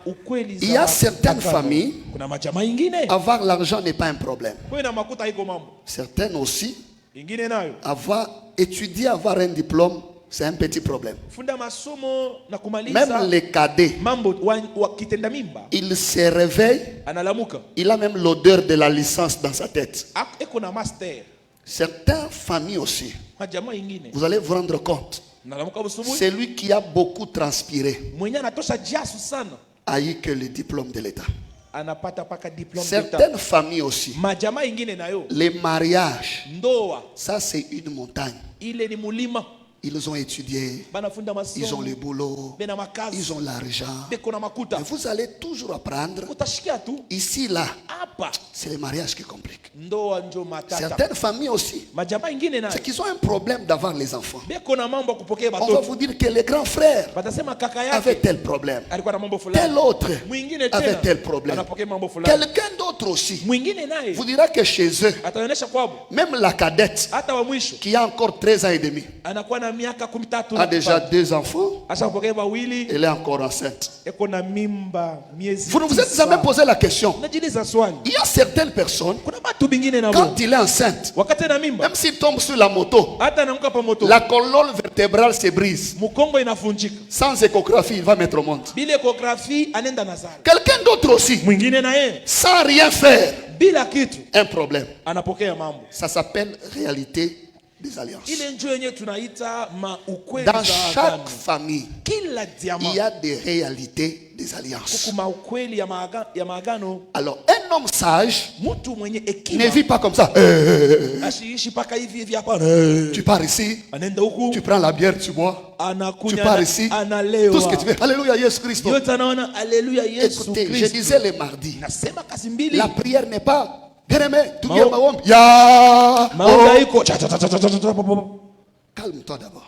ukweli Il y a za certaines agano. familles, Kuna majamaa ingine avoir l'argent n'est pas un problème. kwa na makuta haiko mambo Certaines aussi, ingine nayo avoir étudié, avoir un diplôme, c'est un petit problème. funda masomo na Même kumaliza les cadets, mambo wa kitenda mimba il se réveille, analamuka il a même l'odeur de la licence dans sa tête. eko na master. Certaines familles aussi, Majamaa ingine vous allez vous rendre compte, nalamuka busubuhi, celui qui a beaucoup transpiré mwenye anatosha jasu sana a eu que le diplôme de l'État. anapata paka diplôme Certaines familles aussi, majamaa ingine nayo les mariages, ndoa ça c'est une montagne. ile ni mulima. Ils ont étudié, Banafunda ils ont masomo le boulot, bena makazi ils ont l'argent. beko na makuta. Et vous allez toujours apprendre, Utashikia tu ici, là, hapa c'est les mariages qui compliquent. ndoa njo matata. Certaines familles aussi, Majamaa ingine nayo c'est qu'ils ont un problème d'avoir les enfants. beko na mambo ya kupokea On va batoto. vous dire que les grands frères Batasema kaka avaient yake tel problème, alikuwa na mambo tel fulani, autre mwingine avait tena tel problème. anapokea mambo fulani, Quelqu'un d'autre aussi mwingine naye vous dira que chez eux, ataonyesha kwabo même la cadette hata wa mwisho qui a encore 13 ans et demi anakuwa na miaka 13 a déjà 2 enfants, ashapokea wawili, elle est encore enceinte. eko na mimba miezi. Vous ne vous êtes jamais posé la question. Najiuliza swali, Il y a certaines personnes, kuna watu bingine na quand il est enceinte, wakati na mimba même s'il tombe sur la moto, hata anaanguka pa moto, la colonne vertébrale se brise. mkongo inafunjika, Sans échographie, il va mettre au monde. bila ekografi anenda nazara. Quelqu'un d'autre aussi, Mwingine na yeye sans rien faire, bila kitu un problème. anapokea mambo. Ça s'appelle réalité des alliances. Ile njoo yenyewe tunaita ukweli Dans za chaque agano. famille, Kila il jamaa y a des réalités des alliances. kuku ukweli ya maagano. Alors, un homme sage Mtu mwenye ne hekima vit pas comme ça. ashiishi paka hivi hapa, Tu pars ici, anaenda huku tu prends la bière, tu bois, tu anakunya pars ici, analewa tout ce que tu veux. Alléluia, Jésus Christ. yote anaona. Haleluya, Yesu Écoutez, je Kristo. disais le mardi, Nasema kazi mbili, la prière n'est pas bien-aimé, tout Mao- bien, maombi. Ya, maombi oh. haiko cha, cha, cha, cha, cha, cha, cha, pop. Calme-toi d'abord.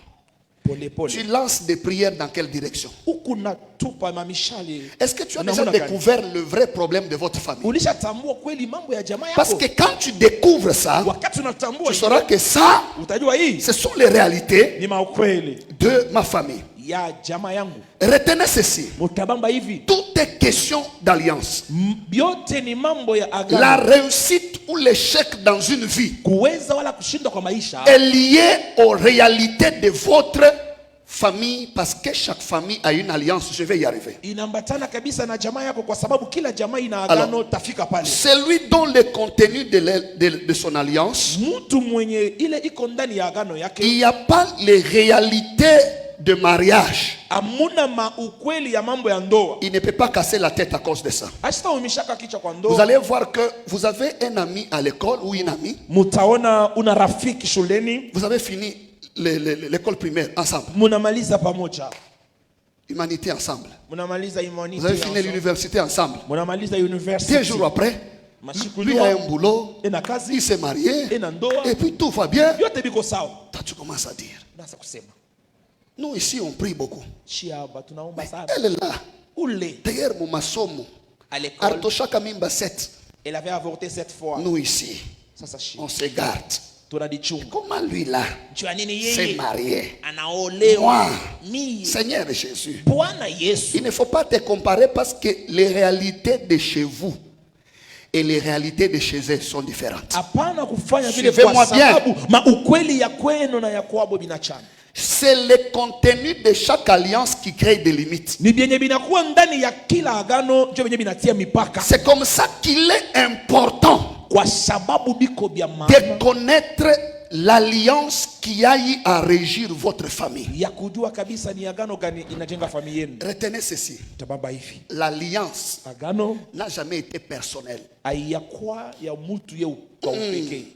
Pole pole Tu lances des prières dans quelle direction? huku natupa mamishale. Est-ce que tu as Unaona déjà gani? découvert le vrai problème de votre famille? Ulishatambua kweli mambo ya jamaa Parce yako? que quand tu découvres ça, Wakati unatambua tu sauras que ça, utajua hii ce sont les réalités ni maukweli de ma famille. ya jamaa yangu. Retenez ceci. Mutabamba hivi, Tout est question d'alliance. yote ni mambo ya La agano. réussite ou l'échec dans une vie Kuweza wala kushindwa kwa maisha est lié aux réalités de votre famille, parce que chaque famille a une alliance. Je vais y arriver. inaambatana kabisa na jamaa yako, kwa sababu kila jamaa ina agano. Tafika pale, Celui dont le contenu de son alliance, mtu mwenye ile iko ndani ya agano il yake, n'y a pas les réalités de mariage. amuna ukweli ya mambo ya ndoa, Il ne peut pas casser la tête à cause de ça. ashitaumishaka kichwa kwa Vous ndoa. allez voir que vous avez un ami à l'école ou une amie. Mutaona una rafiki shuleni, Vous avez fini l'école primaire ensemble. munamaliza pamoja, Humanité ensemble. munamaliza Vous humanity avez fini ensemble, l'université ensemble. munamaliza 2 university, jours après, masiku lui a nyuma un boulot, ina kazi il s'est marié, ina ndoa, et puis tout va bien. yote biko sawa. Toi, tu commences à dire, Nasa kusema nous ici, on prie beaucoup. shiaba tunaomba Mais sana. elle est là. Ule D'ailleurs, mon masomo, à l'école Artoshaka Mimba 7. elle avait avorté 7 fois. Nous ici, Sasa shi on se garde. tunadichunga Comment lui là jua nini s'est yeye marié? anaolewa. Moi, Mie Seigneur Jésus. Bwana Yesu, Il ne faut pas te comparer parce que les réalités de chez vous et les réalités de chez eux sont différentes. hapana kufanya vile Suivez-moi kwa bien. sababu maukweli ya kwenu na ya kwabo binachana C'est le contenu de chaque alliance qui crée des limites. ni vyenye binakuwa ndani ya kila agano, ndio vyenye binatia mipaka, C'est comme ça qu'il est important kwa sababu biko bya de maana connaître l'alliance qui aille à régir votre famille. ya kujua kabisa ni agano gani inajenga familia yenu. Retenez ceci. Tababa hivi, L'alliance agano n'a jamais été personnelle. aiyakuwa ya mtu ye kwa upekee.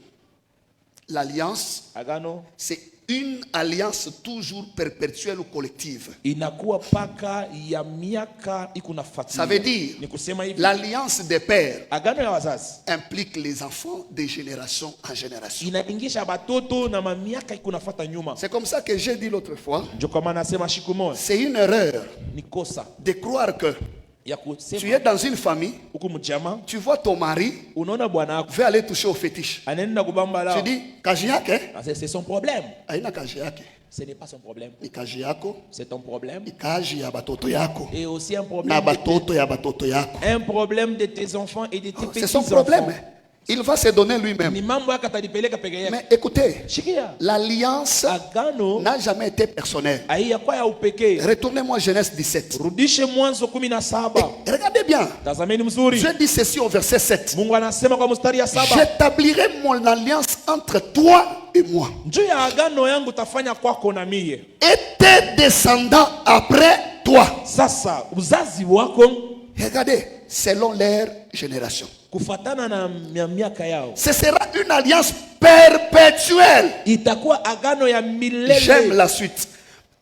L'alliance, Agano c'est une alliance toujours perpétuelle ou collective. inakuwa paka ya miaka iko nafuatilia. Ça veut dire, Ni kusema hivi, l'alliance des pères agano ya wazazi implique les enfants de génération en génération. inaingisha batoto na mamiaka iko nafuata nyuma. C'est comme ça que j'ai dit l'autre fois, Ndio kama nasema siku moja c'est une erreur ni kosa de croire que ya tu es kusema dans une famille, huku mjama, tu vois ton mari unaona bwana wako veut aller toucher au fétiche. anaenda kubamba Tu lao. dis, kazi yake, Ah, c'est son problème. haina kazi yake. Ce n'est pas son problème, Ni kazi yako, c'est ton problème. ni kazi ya batoto yako. Et aussi un Na problème batoto ya batoto yako. un problème de tes enfants et de tes C'est petits son enfants. problème. Il va se donner lui-même. Ni mambo yako atalipeleka peke yake. Mais écoutez, Shikia. l'alliance Agano n'a jamais été personnelle. haiyakuwa ya upekee. Retournez-moi Genèse 17. Rudishe Mwanzo 17. Regardez bien. Tazameni mzuri. Je dis ceci au verset 7. Mungu anasema kwa mstari ya 7, J'établirai mon alliance entre toi et moi. juu ya agano yangu tafanya kwako na mie. Et tes descendants après toi. Sasa uzazi wako, Regardez, selon leur génération. kufatana na miaka yao. Ce sera une alliance perpétuelle. Itakuwa agano ya milele. J'aime la suite.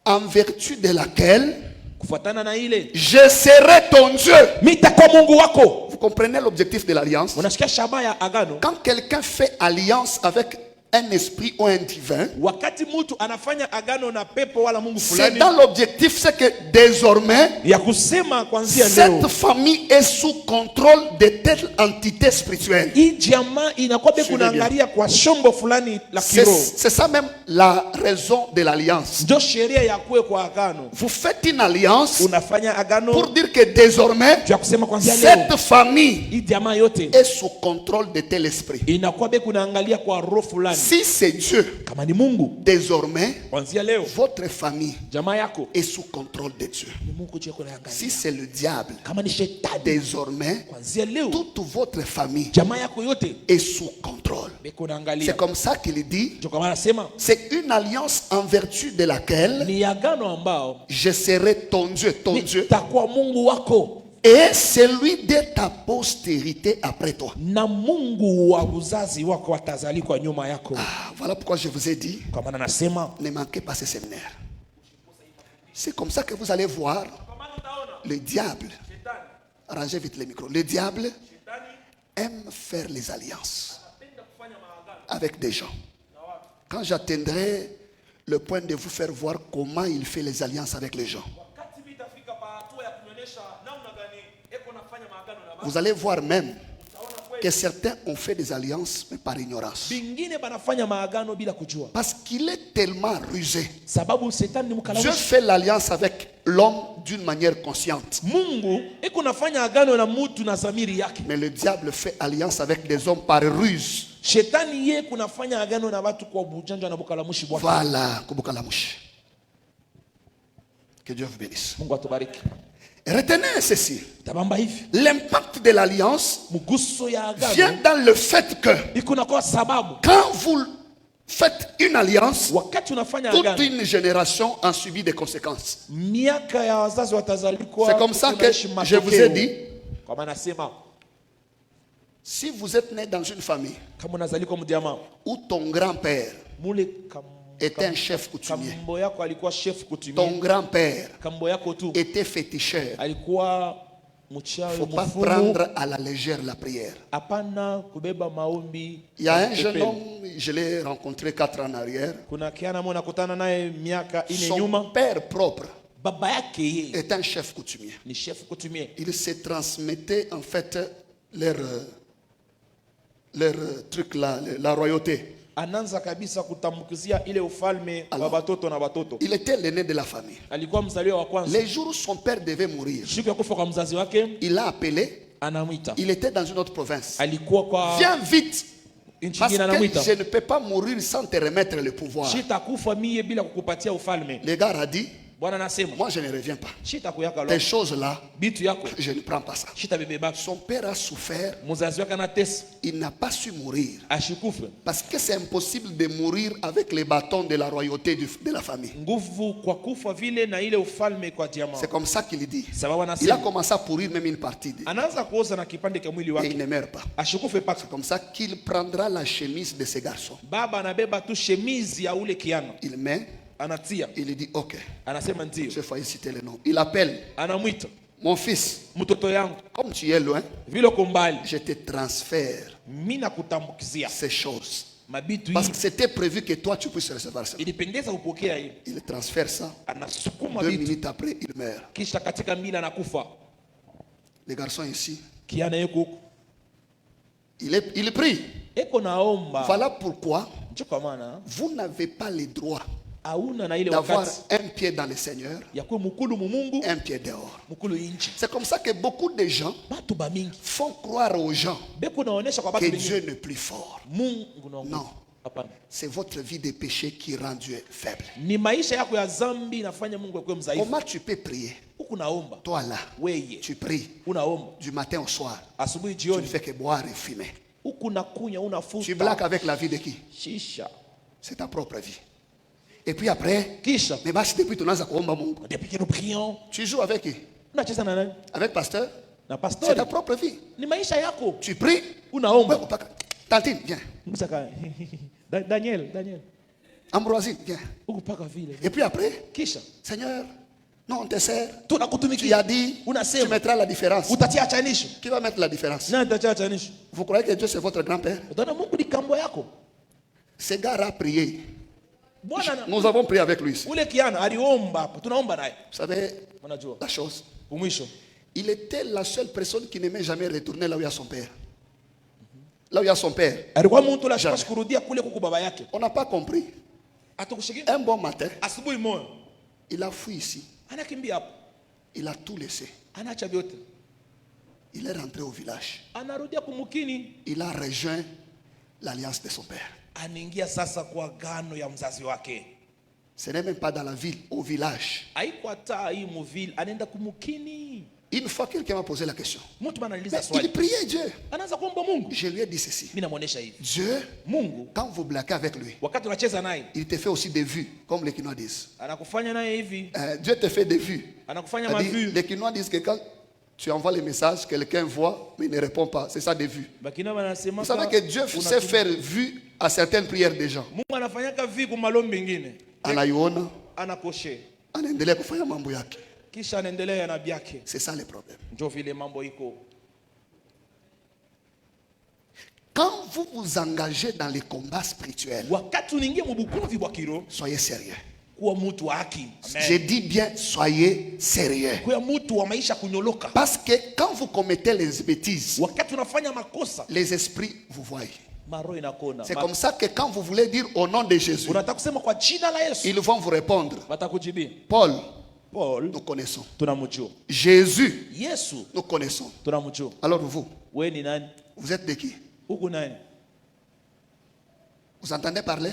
En vertu de laquelle kufatana na ile, je serai ton Dieu. Nitakuwa Mungu wako. Vous comprenez l'objectif de l'alliance? Unasikia shabaha ya agano? Quand quelqu'un fait alliance avec un esprit ou un divin, Wakati mtu anafanya agano na pepo wala Mungu c'est fulani, dans l'objectif, c'est que désormais ya kusema kuanzia cette leo famille est sous contrôle de telle entité spirituelle. hii jamaa inakuwa be Suivez bien. kunaangalia kwa shombo fulani la C'est kiroho. c'est ça même la raison de l'alliance. Ndio sheria ya kuwe kwa agano. Vous faites une alliance Unafanya agano pour dire que désormais ya kusema kuanzia leo cette famille hii jamaa yote est sous contrôle de tel esprit. inakuwa be kunaangalia kwa roho fulani. Si c'est Dieu, Kama ni Mungu, désormais kuanzia leo votre famille jamaa yako est sous contrôle de Dieu. ni Mungu je kunaangalia. Si c'est le diable, Kama ni shetani, désormais kuanzia leo toute votre famille jamaa yako yote est sous contrôle. be kunaangalia. C'est comme ça qu'il dit, Ndio kama anasema c'est une alliance en vertu de laquelle ni agano ambao je serai ton Dieu, nitakuwa Mungu wako et celui de ta postérité après toi. na Mungu wa uzazi wako watazalikwa nyuma yako. Ah, voilà pourquoi je vous ai dit, Kwa maana nasema ne manquez pas ce séminaire. C'est comme ça que vous allez voir le diable. Arrangez vite les micros. Le diable aime faire les alliances avec des gens. Quand j'atteindrai le point de vous faire voir comment il fait les alliances avec les gens, vous allez voir même que certains ont fait des alliances mais par ignorance. bingine banafanya maagano bila kujua, Parce qu'il est tellement rusé. sababu shetani ni Dieu mkalamu. fait l'alliance avec l'homme d'une manière consciente. Mungu iko nafanya agano na mtu na zamiri yake. Mais le diable fait alliance avec des hommes par ruse. Shetani ye kunafanya agano na watu kwa bujanja na bukalamushi bwake. Voilà, Kubukalamushi. Que Dieu vous bénisse. Mungu atubariki. Retenez ceci. Tabamba hivi, L'impact de l'alliance mguso ya vient agano dans le fait que iko na kwa sababu quand vous faites une alliance, wakati unafanya toute agano une génération en subit des conséquences. miaka ya wazazi watazalikwa. C'est comme ça que kunaishi je vous ai matokeo. dit, Kwa maana nasema si vous êtes né dans une famille kama unazalikwa mjamaa où ton grand-père mule était un chef coutumier, kambo yako alikuwa chef ton kutumia, grand-père kambo yako tu était féticheur, alikuwa il ne mchawi faut pas mfumu. prendre à la légère la prière. Hapana kubeba maombi. Il y a un kwa jeune pepeni. homme, je l'ai rencontré 4 ans en arrière. Kuna kiana mwana nakutana naye miaka ine Son nyuma, père propre baba yake yeye est un chef coutumier. ni chef kutumia. Il se transmettait en fait leur truc là, la royauté. Anaanza kabisa kutambukizia ile ufalme wa Alors, batoto na batoto. Il était l'aîné de la famille. Alikuwa mzaliwa wa kwanza. Les jours où son père devait mourir, Siku ya kufa kwa mzazi wake il l'a appelé. anamwita, Il était dans une autre province. alikuwa kwa Viens vite, nchi parce nyingine, que anamwita, je ne peux pas mourir sans te remettre le pouvoir. shitakufa mie bila kukupatia ufalme. Le gars a dit, Bwana nasema moi je ne reviens pas. shitakuyaka lo Tes choses-là, bitu yako je ne prends pas ça. shitabebebaka. Son père a souffert, Mzazi wake anatesa il n'a pas su mourir. ashikufe, Parce que c'est impossible de mourir avec les bâtons de la royauté de la famille. nguvu kwa kufa vile na ile ufalme kwa jamaa. C'est comme ça qu'il dit. Sababu Il a anasema commencé à pourrir même une partie anaanza kuoza na kipande cha mwili et il wake ne meurt pas. ashikufe paka. C'est comme ça qu'il prendra la chemise de ces garçons. Baba anabeba tu shemizi ya ule kiana Il met, anatia, il dit ok, anasema ndio, j'ai failli citer le nom. Il appelle, anamwita mon fils, mtoto yangu, comme tu es loin, vile uko mbali, je te transfère mimi nakutambukizia ces choses. mabitu Parce hii, que c'était prévu que toi tu puisses recevoir ça. ilipendeza kupokea hii. Il transfère ça. Anasukuma 2 vitu, minutes après, il meurt. kisha katika mbili anakufa. Les garçons ici, Kiana yuko huko il prie. eko naomba. Voilà pourquoi Ndio kwa maana vous n'avez pas le droit hauna na ile d'avoir wakati un pied dans le Seigneur, ya kuwa mukulu mu Mungu, un pied dehors. mukulu inchi. C'est comme ça que beaucoup de gens Batu ba mingi font croire aux gens beko naonesha kwa que batu Dieu wengine n'est plus fort. Mungu na Non. hapana, C'est votre vie de péché qui rend Dieu faible. ni maisha yako ya zambi inafanya Mungu akuwe mdhaifu. Comment tu peux prier? Huku naomba Toi là, weye, tu pries unaomba du matin au soir. asubuhi Tu ne jioni, fais que boire et fumer. huku nakunya Tu unafuta blagues avec la vie de qui? shisha, C'est ta propre vie. Et puis après, kisha mais basi depuis ton âge à Kuomba Mungu. depuis que nous prions Tu joues avec qui? unacheza na nani? Avec pasteur? na C'est pastori ta propre vie. ni maisha yako. Tu pries. Unaomba. Tantine, viens. Msaka Daniel Ambroisine, viens. ukupaka vile. Et puis après, Kisha Seigneur, non, on te sert. Tu tunakutumikia. as dit, tu Unasema mettras la différence. utatia chanisho. Qui va mettre la différence? Nani atatia chanisho? Vous croyez que Dieu c'est votre grand-père? Utaona Mungu ni kambo yako. Ce gars a prié. Bwana Nous avons prié avec lui ici. ule kiana aliomba hapa. Tunaomba naye. Vous savez, Unajua. la chose, Umwisho. il était la seule personne qui n'aimait jamais retourner là où il y a son père. Là où il y a son père. Alikuwa mtu la Jamais. shikashi kurudia kule kwa baba yake. On n'a pas compris. Atakushiki Un bon matin, asubuhi moyo. il a fui ici. Anakimbia hapo. Il a tout laissé. Anaacha vyote. Il est rentré au village. Anarudia kumukini. Il a rejoint l'alliance de son père. Anaingia sasa kwa gano ya mzazi wake. Ce n'est même pas dans la ville, au village. Haikuwa taa hii muvile, anaenda kumukini. Une fois, quelqu'un m'a posé la question. Mtu Mais ananiuliza il swali. priait Dieu. Anaanza kuomba Mungu. Je lui ai dit ceci. Mimi namuonesha hivi. Dieu, Mungu quand vous blaguez avec lui, wakati unacheza naye il te fait aussi des vues, comme les Quinois disent. anakufanya naye hivi. Dieu te fait des vues. Anakufanya C'est-à-dire, mavu. les Quinois disent que quand tu envoies les messages, quelqu'un voit, mais il ne répond pas. C'est ça des vues. Bakina wanasema Vous savez que Dieu sait faire vue à certaines prières des gens. Mungu anafanyaka vi kwa malombi mengine. Anaiona, Anakoshe. anaendelea kufanya mambo yake. Kisha anaendelea na byake. C'est ça le problème. Ndio vile mambo iko. Quand vous vous engagez dans les combats spirituels, Wakati unaingia mubukuvi bwa kiro, soyez sérieux. kuwa mtu wa haki. Je dis bien, soyez sérieux. Kuwa mtu wa maisha kunyoloka. Parce que quand vous commettez les bêtises, Wakati unafanya makosa, les esprits vous voient. maro inakona. C'est comme ça que quand vous voulez dire au nom de Jésus, Unataka kusema kwa jina la Yesu, ils vont vous répondre. watakujibia. Paul, Paul, nous connaissons. tunamjua. Jésus, Yesu, nous connaissons. tunamjua. Alors vous, Wewe ni nani? vous êtes de qui? Huku nani? Vous entendez parler?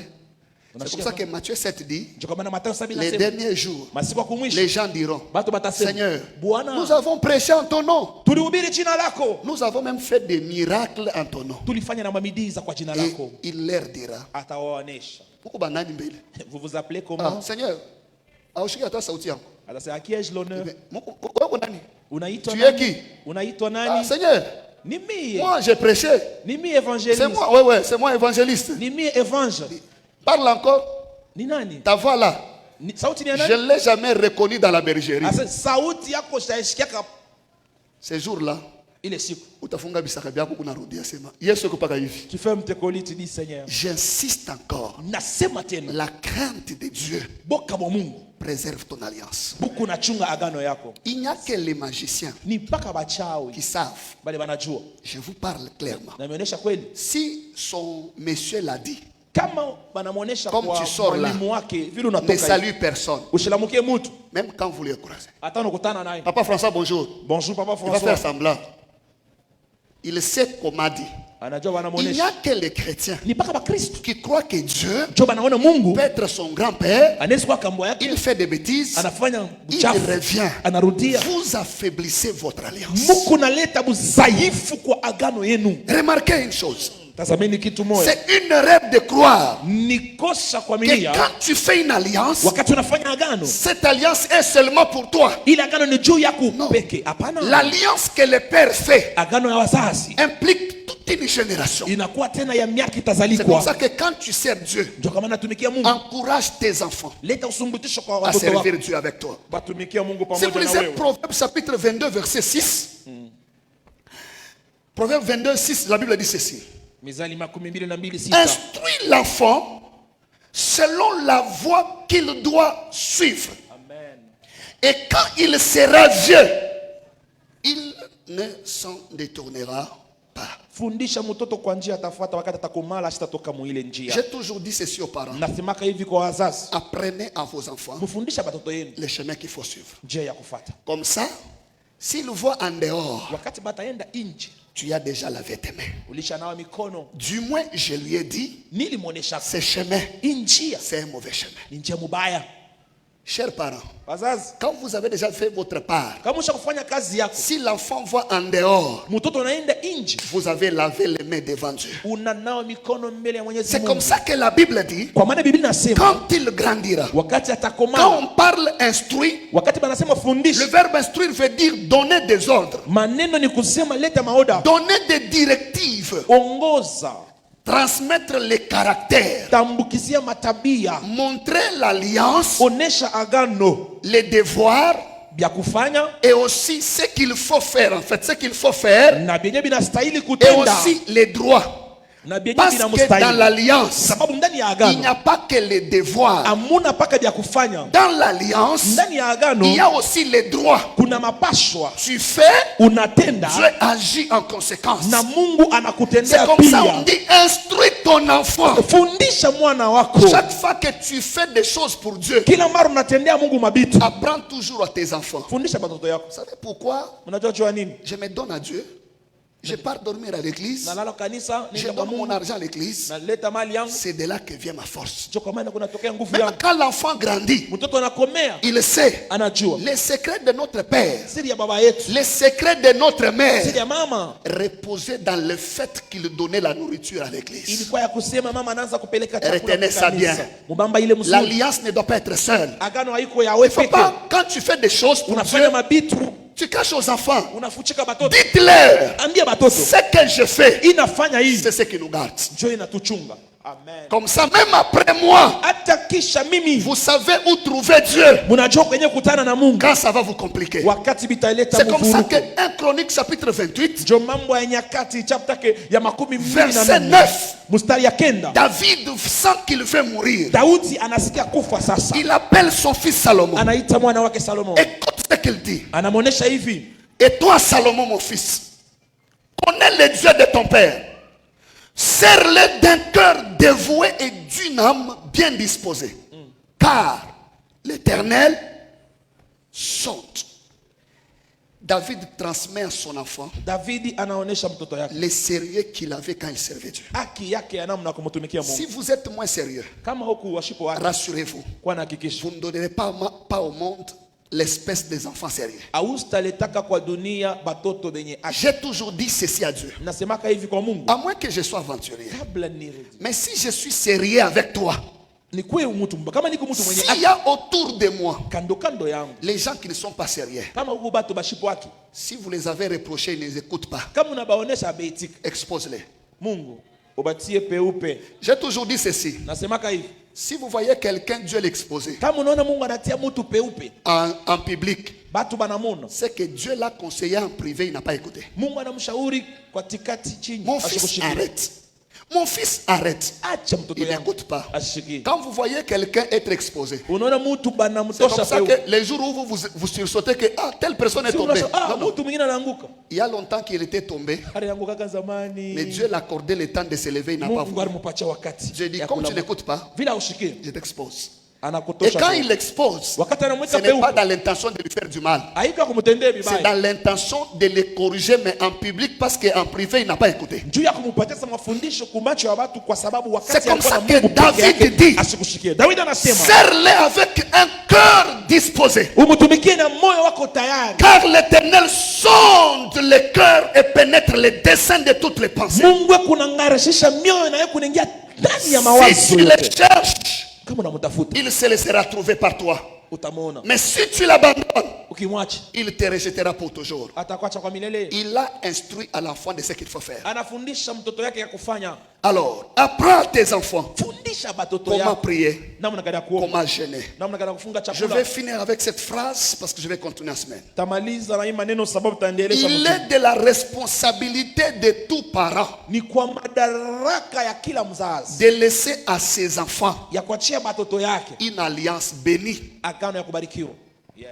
C'est comme ça que Matthieu 7 dit, Ndio kwa maana Mathayo 7 les inasema derniers jours, masiku ya kumwisho les gens diront, watu watasema, Seigneur, Bwana, nous avons prêché en ton nom. tulihubiri jina lako. Nous avons même fait des miracles en ton nom. Tulifanya na mamiujiza kwa jina Et lako. il leur dira, Atawaonesha. Pourquoi banani mbele? Vous vous appelez Ah, comment? Seigneur, aushiki hata sauti yangu. Atasema à qui ai-je l'honneur? Wewe nani? Unaitwa Tu es nani? qui? Unaitwa Ah, nani? Seigneur, Ni mie. moi j'ai prêché. Ni mie C'est évangéliste. moi, ouais, c'est moi évangéliste. Ni mie évangile. Parle encore. Ni nani? Ta voix là, Sauti ni ya je nani? ne l'ai jamais reconnue dans la bergerie. Asa sauti yako shaishikiaka Ces jours-là, ile siku. utafunga bisaka byako kunarudia sema. Yesu kupaka hivi. Tu fais mtekoli, tu dis Seigneur. J'insiste encore. Nasema tena. La crainte de Dieu Boka mwa Mungu. préserve ton alliance. Buku nachunga agano yako. Il n'y a que les magiciens Ni mpaka bachawi. qui savent. Bali banajua. Je vous parle clairement. Na nimeonyesha kweli. Si son monsieur l'a dit, Kama banamuonesha Comme kwa tu sors là, mwalimu wake vile ne unatoka. salue personne. Ushilamukie mtu. Même quand vous le croisez. Hata unakutana naye. Papa François, bonjour. Bonjour papa Il va faire François. semblant. Il sait qu'on m'a dit. Anajua Il n'y banamuonesha. a que les chrétiens Ni mpaka bakristo. qui croient que Dieu Ndio banaona Mungu peut être son grand-père. anaweza kuwa kambo yake. Il fait des bêtises. Anafanya Il uchafu. revient. Anarudia. Vous affaiblissez votre alliance. Mungu naleta udhaifu kwa agano yenu. Remarquez une chose. Tazameni kitu moja. C'est une rêve de croire Ni kosa que kuaminia quand tu fais une alliance, wakati unafanya agano, cette alliance est seulement pour toi. ile agano ni juu yako peke. Hapana. L'alliance que le Père fait Agano ya wazazi implique toute une génération. inakuwa tena ya miaka C'est pour itazalikwa. ça que quand tu sers Dieu, Ndio kama natumikia Mungu. encourage tes enfants Leta usumbutisho kwa à watoto wako. servir Dieu avec toi. Batumikia Mungu Si vous pamoja na lisez wewe. Proverbe chapitre 22, verset 6, Proverbe 22, 6, la Bible dit ceci. Mizali 22:6. Instruis l'enfant selon la voie qu'il doit suivre. Amen. Et quand il sera vieux, il ne s'en détournera pas. Fundisha mtoto kwa njia atafuata, wakati atakomala sitatoka muile njia. J'ai toujours dit ceci aux parents. Nasemaka hivi kwa wazazi. Apprenez à vos enfants Mfundisha batoto yenu les chemins qu'il faut suivre. njia ya kufuata. Comme ça, s'ils voient en dehors, Wakati bataenda nje, tu as déjà lavé tes mains. ulisha nawa mikono. Du moins, je lui ai dit, Nilimwonesha ce chemin, njia c'est un mauvais chemin. ni njia mubaya. Chers parents, Wazazi, quand vous avez déjà fait votre part, kama ushakufanya kazi yako, si l'enfant va en dehors, mtoto anaenda nje, vous avez lavé les mains devant Dieu. unanawa mikono mbele ya Mwenyezi C'est Mungu. comme ça que la Bible dit, Kwa maana Biblia inasema quand il grandira, wakati quand atakomaa, on parle instruit, wakati banasema le fundisha, verbe instruire veut dire donner des ordres, maneno ni kusema leta maoda, donner des directives, ongoza, transmettre les caractères, tambukizia matabia, montrer l'alliance, onesha agano les devoirs bya kufanya et aussi ce qu'il faut faire. En fait, ce qu'il faut faire na benye binastahili et kutenda aussi les droits. na benye Parce que dans binamstahili, l'alliance, sababu ndani ya il n'y agano a pas que les devoirs. amuna paka bya kufanya. Dans l'alliance, Ndani ya agano il y a aussi les droits. kuna mapashwa, Tu fais, unatenda Dieu agit en conséquence. na Mungu C'est anakutendea comme ça on pia. dit instruis ton enfant. Fundisha mwana wako, Chaque fois que tu fais des choses pour Dieu, kila mara unatendea Mungu mabitu, apprends toujours à tes enfants. fundisha batoto yako. Vous savez pourquoi Unajua jua nini? je me donne à Dieu? Je pars dormir à l'église. Nalala kanisa, Je nenda kwa donne mon Mungu, argent à l'église. naleta mali yangu, C'est de là que vient ma force. ndio kwa maana kunatokea nguvu Même yangu. quand l'enfant grandit, Mtoto anakomea, il sait anajua les secrets de notre Père, siri ya baba yetu, les secrets de notre siri mère ya mama reposaient dans le fait qu'il donnait la nourriture à l'église. ilikuwa ya kusema mama anaanza kupeleka chakula Retenez kwa ça kanisa. bien. Mubamba ile mzuri. L'alliance ne doit pas être seule. Agano haiko ya wewe Il faut peke. pas, quand tu fais des choses pour Dieu, Unafanya mabitu, tu caches aux enfants. unafuchika batoto. Dites-leur, Ambia batoto, ce que je fais, inafanya hivi, c'est ce qui nous garde. njoo inatuchunga. Amen. Comme ça, même après moi, Hata kisha mimi, vous savez où trouver Dieu mnajua kwenye kutana na Mungu quand ça va vous compliquer. wakati bitaleta C'est comme ça mvuruko. que 1 Chronique chapitre 28, Ndio mambo ya Nyakati chapter ya 24 verset 9, mstari ya 9. David sent qu'il veut mourir. Daudi anasikia kufa sasa, Il appelle son fils Salomon. anaita mwana wake Salomo, Écoute ce qu'il dit. anamwonesha hivi, Et toi, Salomon, mon fils, connais le Dieu de ton père. Serre-le d'un cœur dévoué et d'une âme bien disposée. Car l'Éternel chante. David transmet à son enfant Davidi anaonesha mtoto yake le sérieux qu'il avait quand il servait Dieu. haki yake ya namna kumtumikia Si Mungu. vous êtes moins sérieux, Kama huku washipo wake rassurez-vous, kwa na hakikisho vous ne donnerez pas au monde l'espèce des enfants sérieux. austaletaka kwa dunia batoto benye haki. J'ai toujours dit ceci à Dieu. Nasemaka hivi kwa Mungu, À moins que je sois aventurier. kabla nirudi Mais si je suis sérieux avec toi, ni kwe mtu mbaya, kama niko mtu mwenye s'il haki y a autour de moi kando kando yangu, les gens qui ne sont pas sérieux, kama huko bato bashipo haki, si vous les avez reprochés, ils ne les écoutent pas. kama unabaonesha abeitika, Expose-les. Mungu ubatie peupe. J'ai toujours dit ceci. Nasemaka hivi, Si vous voyez quelqu'un, Dieu l'exposer kama unaona Mungu anatia mtu peupe, en public, batu banamuna, c'est que Dieu l'a conseillé en privé, il n'a pas écouté. Mungu anamshauri kwa tikati chini, Mon fils, asikushikilie. arrête. Mon fils, arrête. Acha mtoto Il yangu n'écoute pas. ashikilie. Quand vous voyez quelqu'un être exposé, Unaona mtu c'est banamtosha comme ça peupe, que les jours où vous sursautez que telle personne est si tombée. unasema ah, Non, non. mtu mwingine anaanguka, Il y a longtemps qu'il était tombé, alianguka zamani, mais Dieu l'a accordé le temps de se lever, il n'a pas Mungu voulu. alimpatia wakati. J'ai dit, ya comme tu kulamuka. n'écoutes pas, Vile ushikie, je t'expose. Et anakutosha quand peupe. il l'expose, Wakati ce anamweka n'est pas peupe, dans l'intention de lui faire du mal. haiko kumtendea C'est vibaya, dans l'intention de le corriger, mais en public, parce qu'en privé, il n'a pas écouté. juu ya kumpatia sa mafundisho kumacho ya watu, kwa sababu C'est wakati comme alikuwa ça na que Mungu peke David yake dit, asikushikie. Daudi anasema serre-le avec un cœur disposé. umtumikie na moyo wako tayari, Car l'Éternel sonde le cœur et pénètre les desseins de toutes les pensées. Mungu kunangarishisha mioyo na yeye kuingia ndani ya Si mawazo tu le yote. cherches, Kama unamtafuta il se laissera trouver par toi. utamwona, Mais si tu l'abandonnes, ukimwacha il te rejettera pour toujours. atakuacha kwa milele. Il a instruit à l'enfant de ce qu'il faut faire. Anafundisha mtoto yake ya kufanya. Alors, apprends à tes enfants Fundisha batoto comment yako prier, namna gani ya kuomba, comment jeûner. namna gani ya kufunga Je chakula. vais finir avec cette phrase parce que je vais continuer la semaine. Tamaliza na hii maneno sababu taendelesha Il mtu. est de la responsabilité de tout parent Ni kwa madaraka ya kila mzazi de laisser à ses enfants ya kuachia batoto yake une alliance bénie. agano ya kubarikiwa. Yes.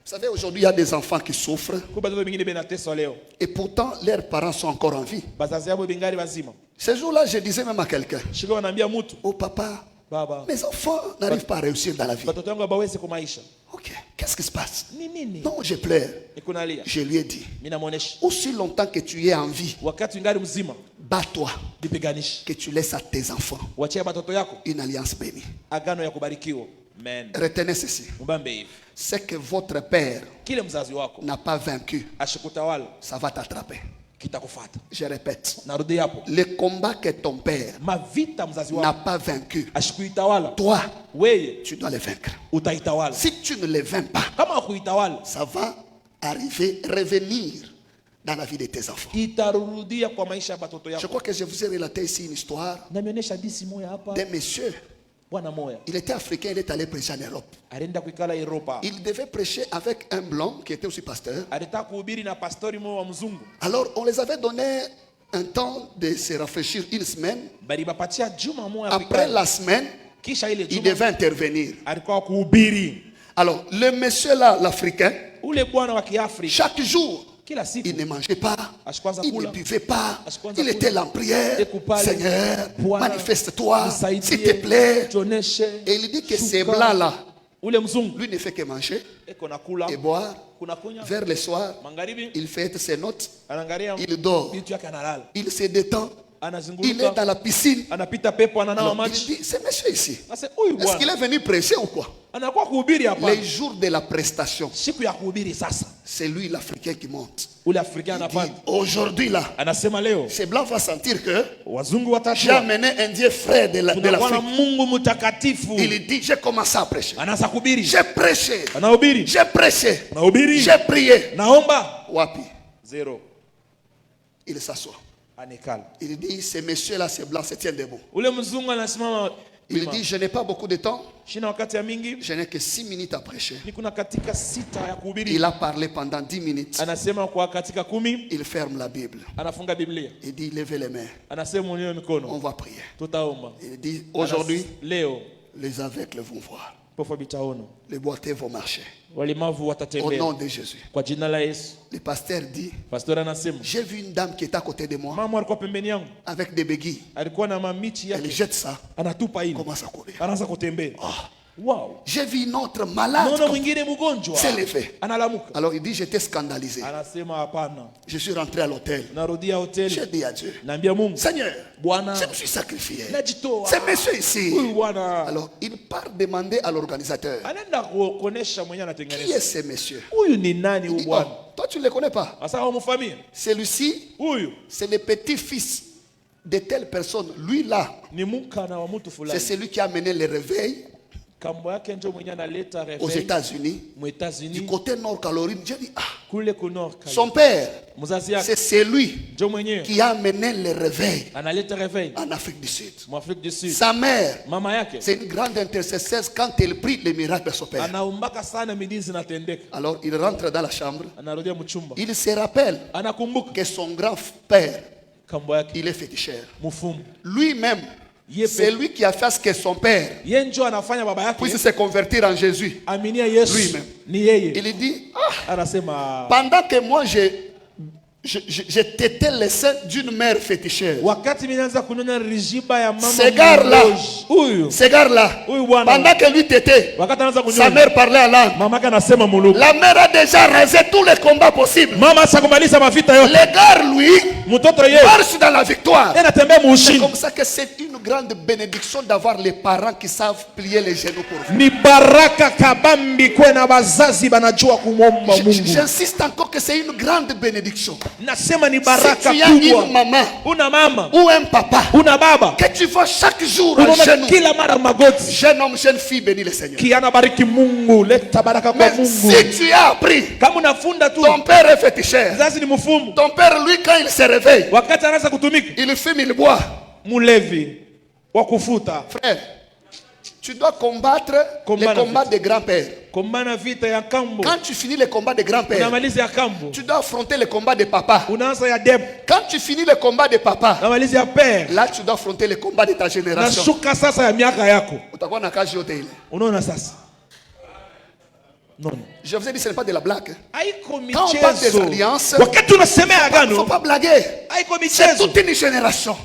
Vous savez, aujourd'hui, il y a des enfants qui souffrent Kwa batoto wengine benateswa leo, et pourtant leurs parents sont encore en vie. bazazi yao bengari bazima. Ce jour-là, je disais même à quelqu'un, Shika wanaambia mtu, oh papa, baba, mes enfants n'arrivent pas à réussir dans la vie. batoto yangu baweze kwa maisha. Ok, qu'est-ce qui se passe? Ni nini? Non, je pleure. Nikunalia. Je lui ai dit, Mimi namuonesha. aussi longtemps que tu es en vie, Wakati ungali mzima, bats-toi, jipiganishe. que tu laisses à tes enfants Wachia batoto yako une alliance bénie. agano ya kubarikiwa. Amen. Retenez ceci. Mbambe hivi. C'est que votre père Kile mzazi wako n'a pas vaincu, ashikutawala ça va t'attraper. kitakufuata. Je répète. Narudi hapo. Le combat que ton père Mavita mzazi n'a wako pas vaincu, ashikuitawala, toi, wewe tu dois le vaincre. utaitawala. Si tu ne le vaincs pas, Kama hukuitawala, ça va arriver, revenir dans la vie de tes enfants. itarudia kwa maisha ya batoto Je yako. crois que je vous ai relaté ici une histoire Namionyesha disi moya hapa. d'un monsieur. Bwana moya Il était africain, il est allé prêcher en Europe. alienda kuikala Europa. Il devait prêcher avec un blanc qui était aussi pasteur. Alitaka kuhubiri na pastori mmoja wa mzungu. Alors, on les avait donné un temps de se rafraîchir une semaine. Bali bapatia juma moja Après kuikala. la semaine, Kisha ile il juma devait intervenir. alikuwa kuhubiri. Alors, le monsieur là, l'Africain, Ule bwana wa Kiafrika chaque jour, kila siku il ne mangeait pas, ashikwanza il ne kula, buvait pas, ashikwanza il kula. était là en prière. Ekupale, Seigneur, Bwana, manifeste-toi, nisaidie, s'il te plaît. tuoneshe, Et il dit que shuka. ces blancs-là, Ule mzungu lui ne fait que manger eko nakula, et boire. kuna kunya, Vers le soir, magharibi il fait ses notes, anaangalia il dort, vitu yake analala, il se détend, il est anazunguluka, dans la piscine. anapita pepo, ananawa Alors, il maji. dit, c'est monsieur ici. Sasa huyu Est-ce qu'il bwana est venu prêcher ou quoi? anakuwa kuhubiri hapa. Les jours de la prestation, Siku ya kuhubiri sasa, c'est lui l'Africain qui monte. ule Afrika Il dit, anapanda, aujourd'hui là, anasema leo ces blancs vont sentir que wazungu j'ai watajua amené un Dieu frère de tunakuwa na l'Afrique. Mungu mtakatifu. Il dit, j'ai commencé à prêcher. Anaanza kuhubiri, J'ai prêché. anahubiri, J'ai prêché. anahubiri, J'ai prié. naomba Wapi? zero, Il s'assoit. anekala. Il dit, ces messieurs-là, ces blancs, se tiennent debout. Ule mzungu anasimama, Il dit, je n'ai pas beaucoup de temps. shina wakati ya mingi, Je n'ai que 6 minutes à prêcher. niko na katika sita ya kuhubiri. Il a parlé pendant 10 minutes. Anasema kwa katika 10 Il ferme la Bible. anafunga Biblia, Il dit, levez les mains. anasema mwenyewe On mikono, va prier. tutaomba. Il dit, aujourd'hui, Leo les aveugles vont voir. pofa bitaona, Les boiteux vont marcher. walemavu Au watatembea nom de Jésus. kwa jina la Yesu. Le pasteur dit, Pastori anasema j'ai vu une dame qui est à côté de moi mama alikuwa pembeni yangu, avec des béquilles. alikuwa na mamichi Elle yake, jette ça, anatupa ile, commence à courir. anaanza kutembea. Wow, J'ai vu une autre malade naona mwingine mgonjwa s'est levé. analamuka, Alors il dit, j'étais scandalisé. anasema hapana, Je suis rentré à l'hôtel. narudia J'ai hoteli, dit à Dieu, naambia Mungu, Seigneur, Bwana je me suis sacrifié. najitoa, C'est monsieur ici. huyu bwana Alors il part demander à l'organisateur, anaenda kuonesha mwenyewe qui anatengeneza, est ce monsieur? huyu ni nani Il huyu dit, bwana? oh, toi tu ne le connais pas. Sasa wamfamia Celui-ci, huyu c'est le petit-fils de telle personne. Lui là, ni mukana wa mtu c'est fulani, celui qui a mené le réveil kambo yake ndio mwenyewe analeta aux reveil États-Unis. mu Du États-Unis côté nord Caroline, Dieu dit, ah, kule kunor son père, mzazi yake c'est celui ndio mwenyewe qui a mené le réveil analeta reveil en Afrique du Sud. mu Afrique du Sud. Sa mère, Mama yake c'est une grande intercesseuse quand elle prie les miracles s'opèrent. anaombaka sana, midii zinatendeka. Alors il rentre dans la chambre, Anarudia mchumba, il se rappelle anakumbuka que son grand-père, kambo yake il est féticheur. mfumu, Lui-même, Yeye c'est lui qui a fait ce que son père yeye ndio anafanya baba puisse yake se convertir en Jésus. aminia Yesu, Lui-même. ni yeye. Il dit, ah, Anasema pendant que moi je tétais le sein d'une mère féticheuse, wakati mimi naanza kunyonya rijiba ya mama ce gars-là, mloji, huyu ce gars-là, huyu bwana, pendant que lui tétait, wakati anaanza sa kunyonya mère parlait en langue. mama yake anasema muluku. La mère a déjà rasé tous les combats possibles. Mama acha kumaliza mavita yote, Le gars, lui, mtoto yeye marche dans la victoire. anatembea C'est muushindi. comme ça que c'est une grande bénédiction d'avoir les parents qui savent plier les genoux pour vous. Ni baraka kabambi kwe na wazazi banajua kumwomba Mungu. J'insiste encore que c'est une grande bénédiction. Nasema ni Si baraka tu as une kubwa. maman Una mama, ou un papa una baba, que tu vas chaque jour à unaona genoux, kila mara magoti, jeune homme, jeune fille, bénis le Seigneur. kiana bariki Mungu, leta baraka kwa Mais Mungu. si tu as appris, Kama unafunda tu, ton père est féticheur, mzazi ni mfumu, ton père, lui, quand il se réveille, wakati anaanza kutumika, il fume, il boit. mulevi wa kufuta, Frère, tu dois combattre Combat les combats des grands-pères. kombana vita ya kambo, Quand tu finis les combats des grands-pères, unamaliza ya kambo, tu dois affronter les combats des papas. unaanza ya deb, Quand tu finis le combat des papas, unamaliza ya père, là tu dois affronter les combats de ta génération. nashuka sasa ya miaka yako. Utakuwa na kazi yote ile. Unaona sasa? Non. Je vous ai dit, ce n'est pas de la blague. Haiko Quand on parle des michezo. alliances, Wakati unasemea il ne faut agano, pas blaguer. haiko C'est michezo. toute une génération.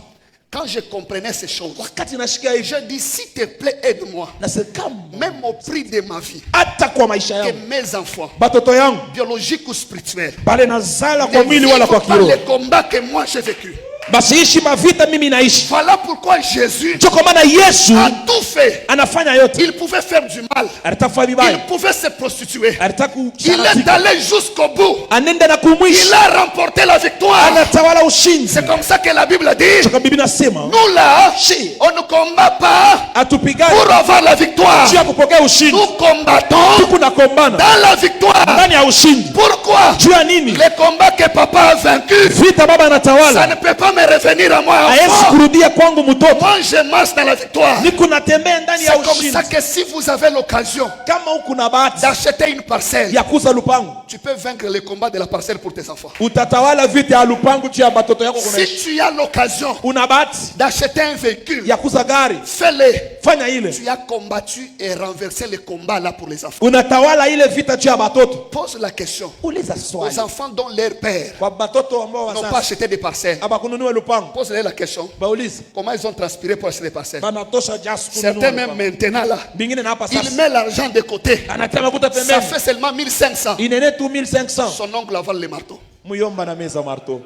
Quand je comprenais ces choses, Wakati nashikia hivi, je dis, s'il te plaît, aide-moi. na sekam Même au prix de ma vie, hata kwa maisha que yangu, mes enfants, batoto yangu biologiques ou spirituels, pale nazala ne kwa mwili wala vivent kwa pas kiroho, les combats que moi j'ai vécu. basiishi mavita, mimi naishi. Voilà pourquoi Jésus Ndio kwa maana Yesu a tout fait. anafanya yote. Il pouvait faire du mal. Alitaka kufanya vibaya, Il pouvait se prostituer. alitaka Il est allé jusqu'au bout. anenda na Il kumwisho, a remporté la victoire. anatawala ushindi. C'est comme ça que la Bible dit. Kwa Biblia nasema Nous là, Shi. on ne combat pas atupigane pour avoir la victoire. juu ya kupokea ushindi, Nous combattons tunakombana dans la victoire. ndani ya ushindi. Pourquoi? Juu ya nini? Les combats que papa a vaincus, Vita baba ça anatawala ne peut pas me revenir à moi. haiwezi enfant. kurudia kwangu mtoto. Moi, je marche dans la victoire. Niko natembea ndani C'est ya comme ushindi. ça que si vous avez l'occasion Kama uko na bahati d'acheter une parcelle, ya kuuza lupango, tu peux vaincre le combat de la parcelle pour tes enfants. utatawala vita ya lupango juu ya batoto yako. Si Kunaishi tu as l'occasion una bahati d'acheter un véhicule, ya kuuza gari, fais-le. fanya ile. Tu as combattu et renversé le combat là pour les enfants. Unatawala ile vita juu ya batoto. Pose la question Uliza aux swali enfants dont leur père kwa batoto ambao n'ont pas wasasa acheté des parcelles. abakununua lupango, Pose-leur la question. baulize Comment ils ont transpiré pour acheter des parcelles? banatosha jasu kununua Certains même lupango. maintenant là, Bingine na hapa il sasa met l'argent de côté. anatia makuta Ça pembeni, fait seulement 1500. inene tu 1500. Son oncle avale le marteau. Muyomba na meza marto,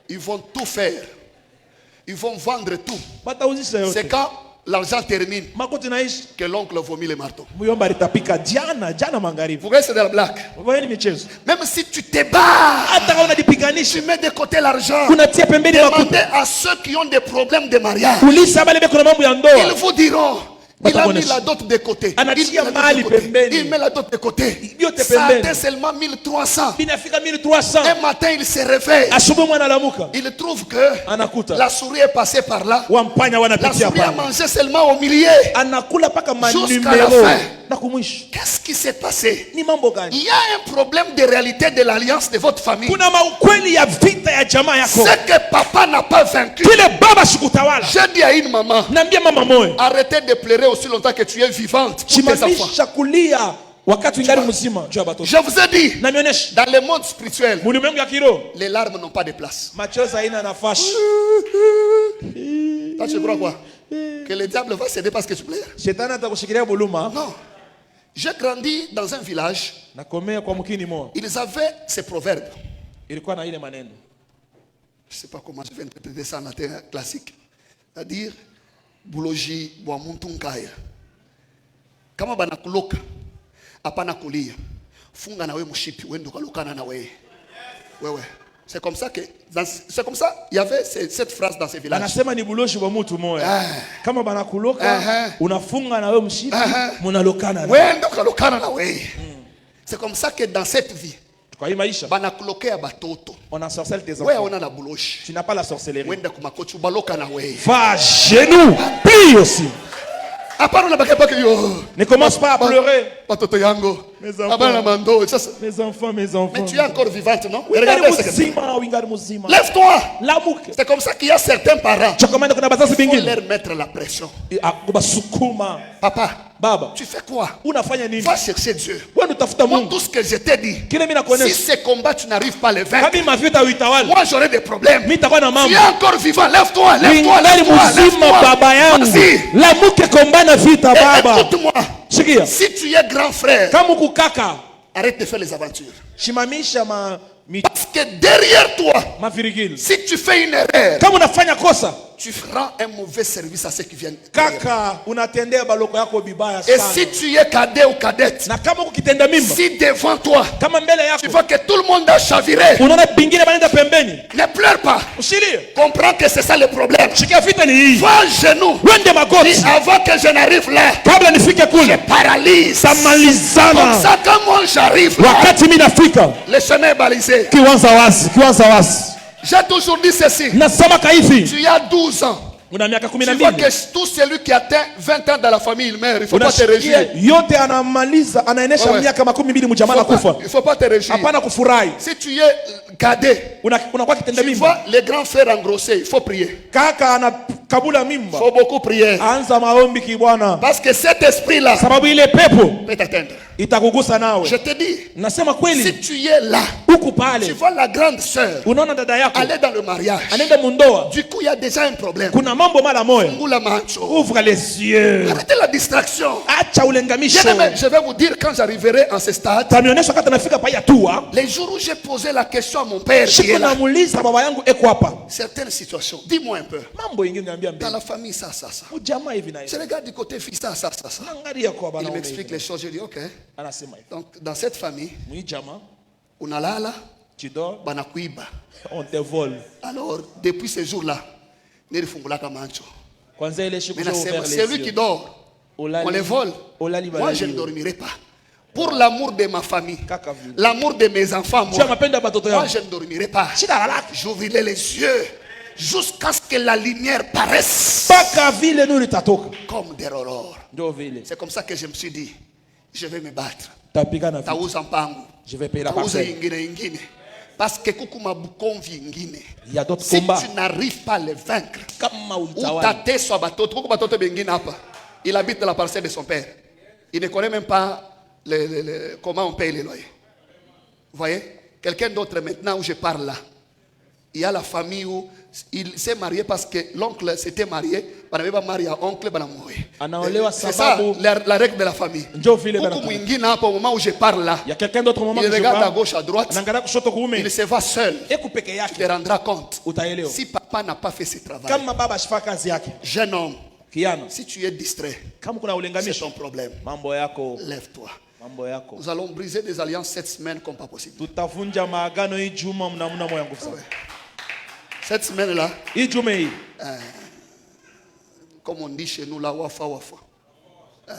Ils vont tout faire. Ils vont vendre tout. batauzisha C'est yote, quand l'argent termine makuti naishi. que l'oncle vomit le marteau. Muyomba litapika jana magharibi. Vous voyez, c'est de la blague. Voyeni michezo, Même si tu te bats, hata kama unajipiganisha tu mets de côté l'argent. unatia pembeni Demandez makuta, à ceux qui ont des problèmes de mariage. ulisa bale beko na mambo ya Ils ndoa, vous diront. Il a mis Batakonesha. la dot de côté. Anatia Il met la dot de mali côté. pembeni. Il met la dot de côté. Yote Ça pembeni. atteint seulement 1300. binafika 1300. Un matin, il se réveille. Asubuhi mwana alamuka Il trouve que anakuta la souris est passée par là. wampanya La wanapitia souris a pale, mangé seulement au milieu. anakula paka Jusqu'à la manumero fin. na kumwisho. Qu'est-ce qui s'est passé? Ni mambo gani? Il y a un problème de réalité de l'alliance de votre famille. Kuna maukweli ya vita ya jamaa yako, Ce que papa n'a pas vaincu. kile baba sikutawala. J'ai dit à une maman, Naambia mama moyo, arrêtez de pleurer aussi longtemps que tu es vivante pour tes enfants. simamisha kulia wakati ungali mzima juu ya batoto. Je vous ai dit, Na nionyeshe dans le monde spirituel, mulimwengu ya kiroho les larmes n'ont pas de place. machozi haina nafasi. Toi, tu crois quoi? Que le diable va céder parce que tu pleures? Shetani atakushikilia buluma. Non. J'ai grandi dans un village, Nakomea kwa mkini moja, ils avaient ces proverbes. ilikuwa na ile maneno, Je ne sais pas comment je vais interpréter ça en latin classique. C'est-à-dire, Bouloji, Boamuntunkaya. Kama banakuloka, apana kulia. Funga na we mushipi, wendo kalokana na we. Ouais. C'est comme ça que, c'est comme ça, il y avait cette phrase dans ces villages. anasema ni buloshi wa mtu moja. Kama banakuloka unafunga na wewe mshipi, munalokana na Wendo kalokana na we. C'est comme ça que dans cette vie, kwa hii maisha banakulokea batoto. on ensorcelle tes Ouais, enfants. on a la bouloche. Tu n'as pas la sorcellerie. Wenda kumakochu baloka na we. Va à genoux, plie aussi. Apana na bakapaka yo. Ne commence pas à pleurer. Batoto yango. Mes enfants. Abana mando. Ça, Mes enfants. mais tu es encore vivante, non? Wingari Regardez ce que c'est. muzima, wingari muzima. Lève-toi. Lamuke. C'est comme ça qu'il y a certains parents. Chokomanda kuna bazazi Il faut bingine. leur mettre la pression. Kubasukuma. Papa, Baba, tu fais quoi? unafanya nini? Va chercher Dieu. Wewe utafuta Moi, Mungu. tout ce que je t'ai dit, Kile mimi si nakuonesha. ces combats tu n'arrives pas à les vaincre, Kama mavita uitawala. moi j'aurai des problèmes. Mimi nitakuwa na Tu mambo. es encore vivant. Lève-toi, lève-toi, Wingari lève-toi, muzima baba yangu. Vas-y. Lamuke kombana vita Et baba. écoute-moi. Sikia. Si tu es grand frère, Kama uko kaka, arrête de faire les aventures. shimamisha Parce que derrière toi, mavirigili. si tu fais une erreur, Kama unafanya kosa, tu rends un mauvais service à ceux qui viennent. derrière. kaka unatendea baloko yako bibaya Et sana. si tu es cadet ou cadette, Na kama ukitenda mimba, si devant toi, kama mbele tu yako vois que tout le monde a chaviré, unaona bingine banaenda pembeni, ne pleure pas. usilie. Comprends que c'est ça le problème. Shikia vita ni hii. Va à genoux. Wende Dis magoti avant que je n'arrive là, kabla nifike kule. paralyse. Comme Tamalizana. ça, quand moi j'arrive là, Wakati mimi nafika, le chemin est balisé. kiwanza wasi. J'ai toujours dit ceci. Nasema hivi, Tu as 12 ans. una miaka Tu vois 12. que tout celui qui atteint 20 ans dans la famille, il meurt. Il ne faut pas te Unasikia réjouir. yote anamaliza, anaenesha Wewe. miaka 12 mjamaa Il ne kufa. faut pas te réjouir. Hapana kufurahi. Si tu es cadet, Unakuwa kitenda tu mimba. vois les grands frères engrossés, il faut prier. Kaka anakabula Il mimba. faut beaucoup prier. Anza maombi kibwana. Parce que cet esprit-là Sababu ile pepo peut t'atteindre. itakugusa nawe. Je te dis, Nasema si kweli, tu es là, huku tu pale vois la grande sœur unaona dada yako aller dans le mariage. anaenda mundoa, Du coup, il y a déjà un problème. kuna mambo mara moyo. Fungula macho. Ouvre les yeux, Arrêtez la distraction. acha ulengamisho. Bien-aimé, je vais vous dire quand j'arriverai en ce stade, Tanionyesha wakati nafika pa yatua, les jours où j'ai posé la question à mon père qui siku est là, namuuliza baba yangu eko hapa, certaines situations, dis-moi un peu, mambo ingine niambia dans mbele, la famille, ça. ujamaa hivi na Je hivi, regarde du côté fils, ça. angalia kwa bana Il wangu m'explique hivi. les choses, je dis ok. Anasema hivi, Donc, dans cette famille, mwi jamaa unalala, tu dors, banakuiba. on te vole. Alors, depuis ce jour-là, nilifungulaka macho. Kwanza ile siku Maintenant, ouvert c'est les lui qui yeux, dort. On les vole. olali Moi, je ne balali. dormirai pas. Pour l'amour de ma famille, Kaka vile. l'amour de mes enfants, Chia moi, mapenda batoto moi yangu. je ne dormirai pas. Shida lalaki. J'ouvrirai les yeux jusqu'à ce que la lumière paraisse Paka vile nuru itatoka. comme des aurores. Ndio vile. C'est comme ça que je me suis dit, je vais me battre. Tapigana vita. Tauza mpango, Je vais payer la tauza parcelle. ingine. Parce que kukuma bukonvi ingine. Il y a d'autres Si combats. tu n'arrives pas à les vaincre, Kama ou ulitawala. tate soit batoto, kuku batoto bengine hapa. Il habite dans la parcelle de son père. Il ne connaît même pas comment on paye les loyers. Vous voyez? Quelqu'un d'autre maintenant où je parle là. Il y a la famille où il s'est marié parce que l'oncle s'était marié. Il n'avait pas marié à oncle, c'est ça la règle de la famille. Njoo vile Beaucoup bana. mwingine hapa au moment où je parle là, Il y a quelqu'un d'autre moment il que je regarde à parle. gauche, à droite, Anaangalia kushoto kuume. il se va seul. Eko peke Tu yake. te rendras compte. Utaelewa. Si papa n'a pas fait ce travail, Kama baba ashifanya kazi yake. jeune homme, Kiana. si tu es distrait, Kama kuna c'est ulengamisho. ton problème. Mambo yako. Lève-toi. Mambo yako. Nous allons briser des alliances cette semaine comme pas possible. Tutavunja maagano hii juma mnamna moyo nguvu sana. Cette semaine-là, Hii juma hii. comme on dit chez nous, là, wafa.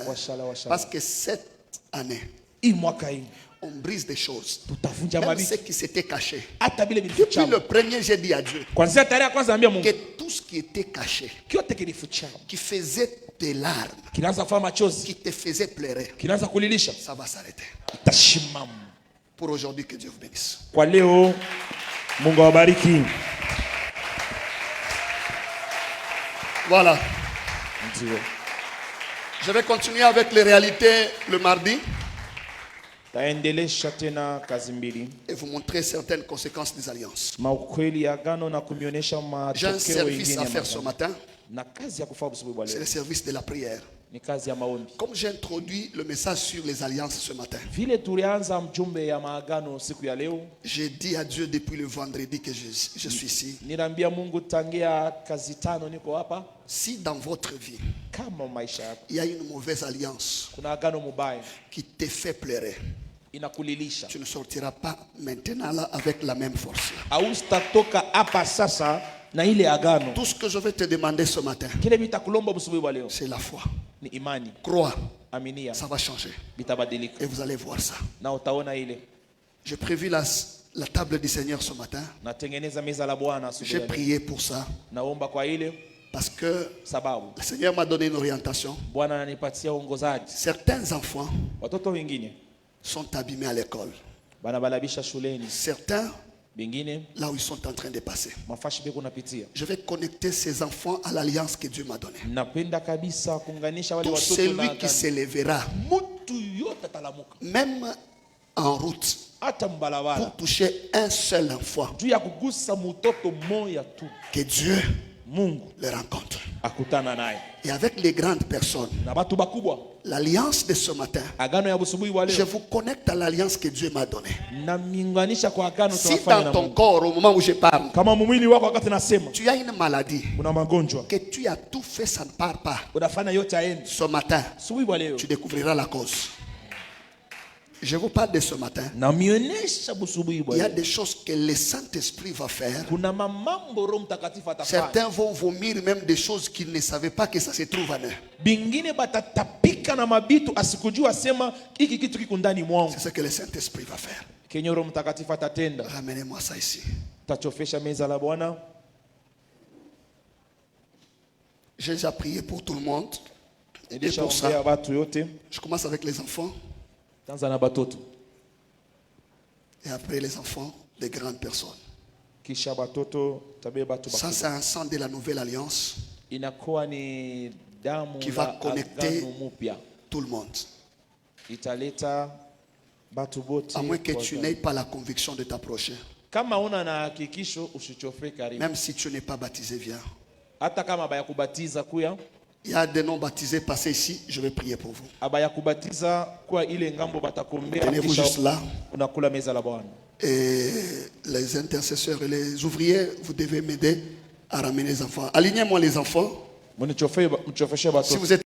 Washala washala. Parce que cette année, Hii mwaka hii. on brise des choses. Tutavunja Même mabitu. ce qui s'était caché. Hata vile Depuis vilifichama. le premier, j'ai dit à Dieu Kwanzia tarehe ya kwanza ambia Mungu. que tout ce qui était caché, Kyote kilifichama. qui faisait des larmes, Kinaanza kufanya machozi. qui te faisait pleurer, Kinaanza kulilisha. ça va s'arrêter. Itashimama. Pour aujourd'hui, que Dieu vous bénisse. Kwa leo Mungu awabariki. Voilà. Ndio. Je vais continuer avec les réalités le mardi Taendelesha tena kazi mbili. et vous montrer certaines conséquences des alliances. Maukweli ya agano na kumionyesha J'ai un matokeo service mengine à ya faire ce magano. matin. Na kazi ya kufanya busubuhi bwa C'est leo le service de la prière. ni kazi ya maombi. Comme j'ai introduit le message sur les alliances ce matin, Vile tulianza mjumbe ya maagano siku ya leo, j'ai dit à Dieu depuis le vendredi que je suis ici. ninaambia Mungu tangia kazi tano niko hapa. Si dans votre vie, Kama maisha yako il y a une mauvaise alliance kuna agano mubaya qui te fait pleurer, inakulilisha, tu ne sortiras pas maintenant là avec la même force. haustatoka hapa sasa na ile agano. Tout ce que je vais te demander ce matin, Kile mitakulomba busubuhi bwa leo c'est la foi. ni imani. Crois, Aminia, ça va changer. bitabadilika Et vous allez voir ça. na utaona ile. J'ai prévu la table du Seigneur ce matin. Natengeneza meza la Bwana asubuhi J'ai ya leo. prié pour ça Naomba kwa ile parce que sababu le Seigneur m'a donné une orientation. Bwana ananipatia uongozaji. Certains enfants Watoto wengine sont abîmés à l'école. banabalabisha shuleni, Certains, bengine là où ils sont en train de passer. mafashi beko napitia. Je vais connecter ces enfants à l'alliance que Dieu m'a donnée. Napenda kabisa kuunganisha wale Tout watoto celui na qui agano. se lèvera, Mtu yote atalamuka même en route, hata mbalabala pour toucher un seul enfant, juu ya kugusa mtoto moya tu, que Dieu Mungu le rencontre. akutana naye. Et avec les grandes personnes, Na batu bakubwa, l'alliance de ce matin, agano ya busubuhi wa je leo vous connecte à l'alliance que Dieu m'a donnée. na miunganisha kwa agano Si tunafanya dans na ton Mungu. corps, au moment où je parle, Kama mwili wako wakati nasema tu as une maladie, una magonjwa, que tu as tout fait, ça ne part pas. unafanya yote aende. Ce matin, Subuhi wa leo tu découvriras la cause. Je vous parle de ce matin. na mionyesha busubuhi Il wa y a leo. des choses que le Saint-Esprit va faire. Kuna mambo Roho Mtakatifu atafanya. Certains vont vomir même des choses qu'ils ne savaient pas que ça se trouve en eux. Bingine batatapika na mabitu asikujua sema hiki kitu kiko ndani mwangu. C'est ce que le Saint-Esprit va faire. Kenye Roho Mtakatifu atatenda. Ramenez-moi ça ici. Tachofesha meza la Bwana. J'ai déjà prié pour tout le monde. Et pour Nilishaombea ça, watu yote. je commence avec les enfants. Tanza na batoto. Et après les enfants, des grandes personnes. Kisha batoto tabe batu Ça, bakubwa. c'est un sang de la nouvelle alliance. Inakuwa ni damu Qui va la connecter agano mupya. tout le monde. italeta batu bote. À moins que tu n'aies pas la conviction de t'approcher. Kama una na hakikisho usichofe karibu. Même si tu n'es pas baptisé, viens. Hata kama bayakubatiza kuya. Il y a des non baptisés passés ici, je vais prier pour vous. Abayakubatiza kwa ile ngambo batakombea. Tenez-vous juste là. Unakula meza la Bwana. Et les intercesseurs et les ouvriers, vous devez m'aider à ramener les enfants. Alignez-moi les enfants. Si vous êtes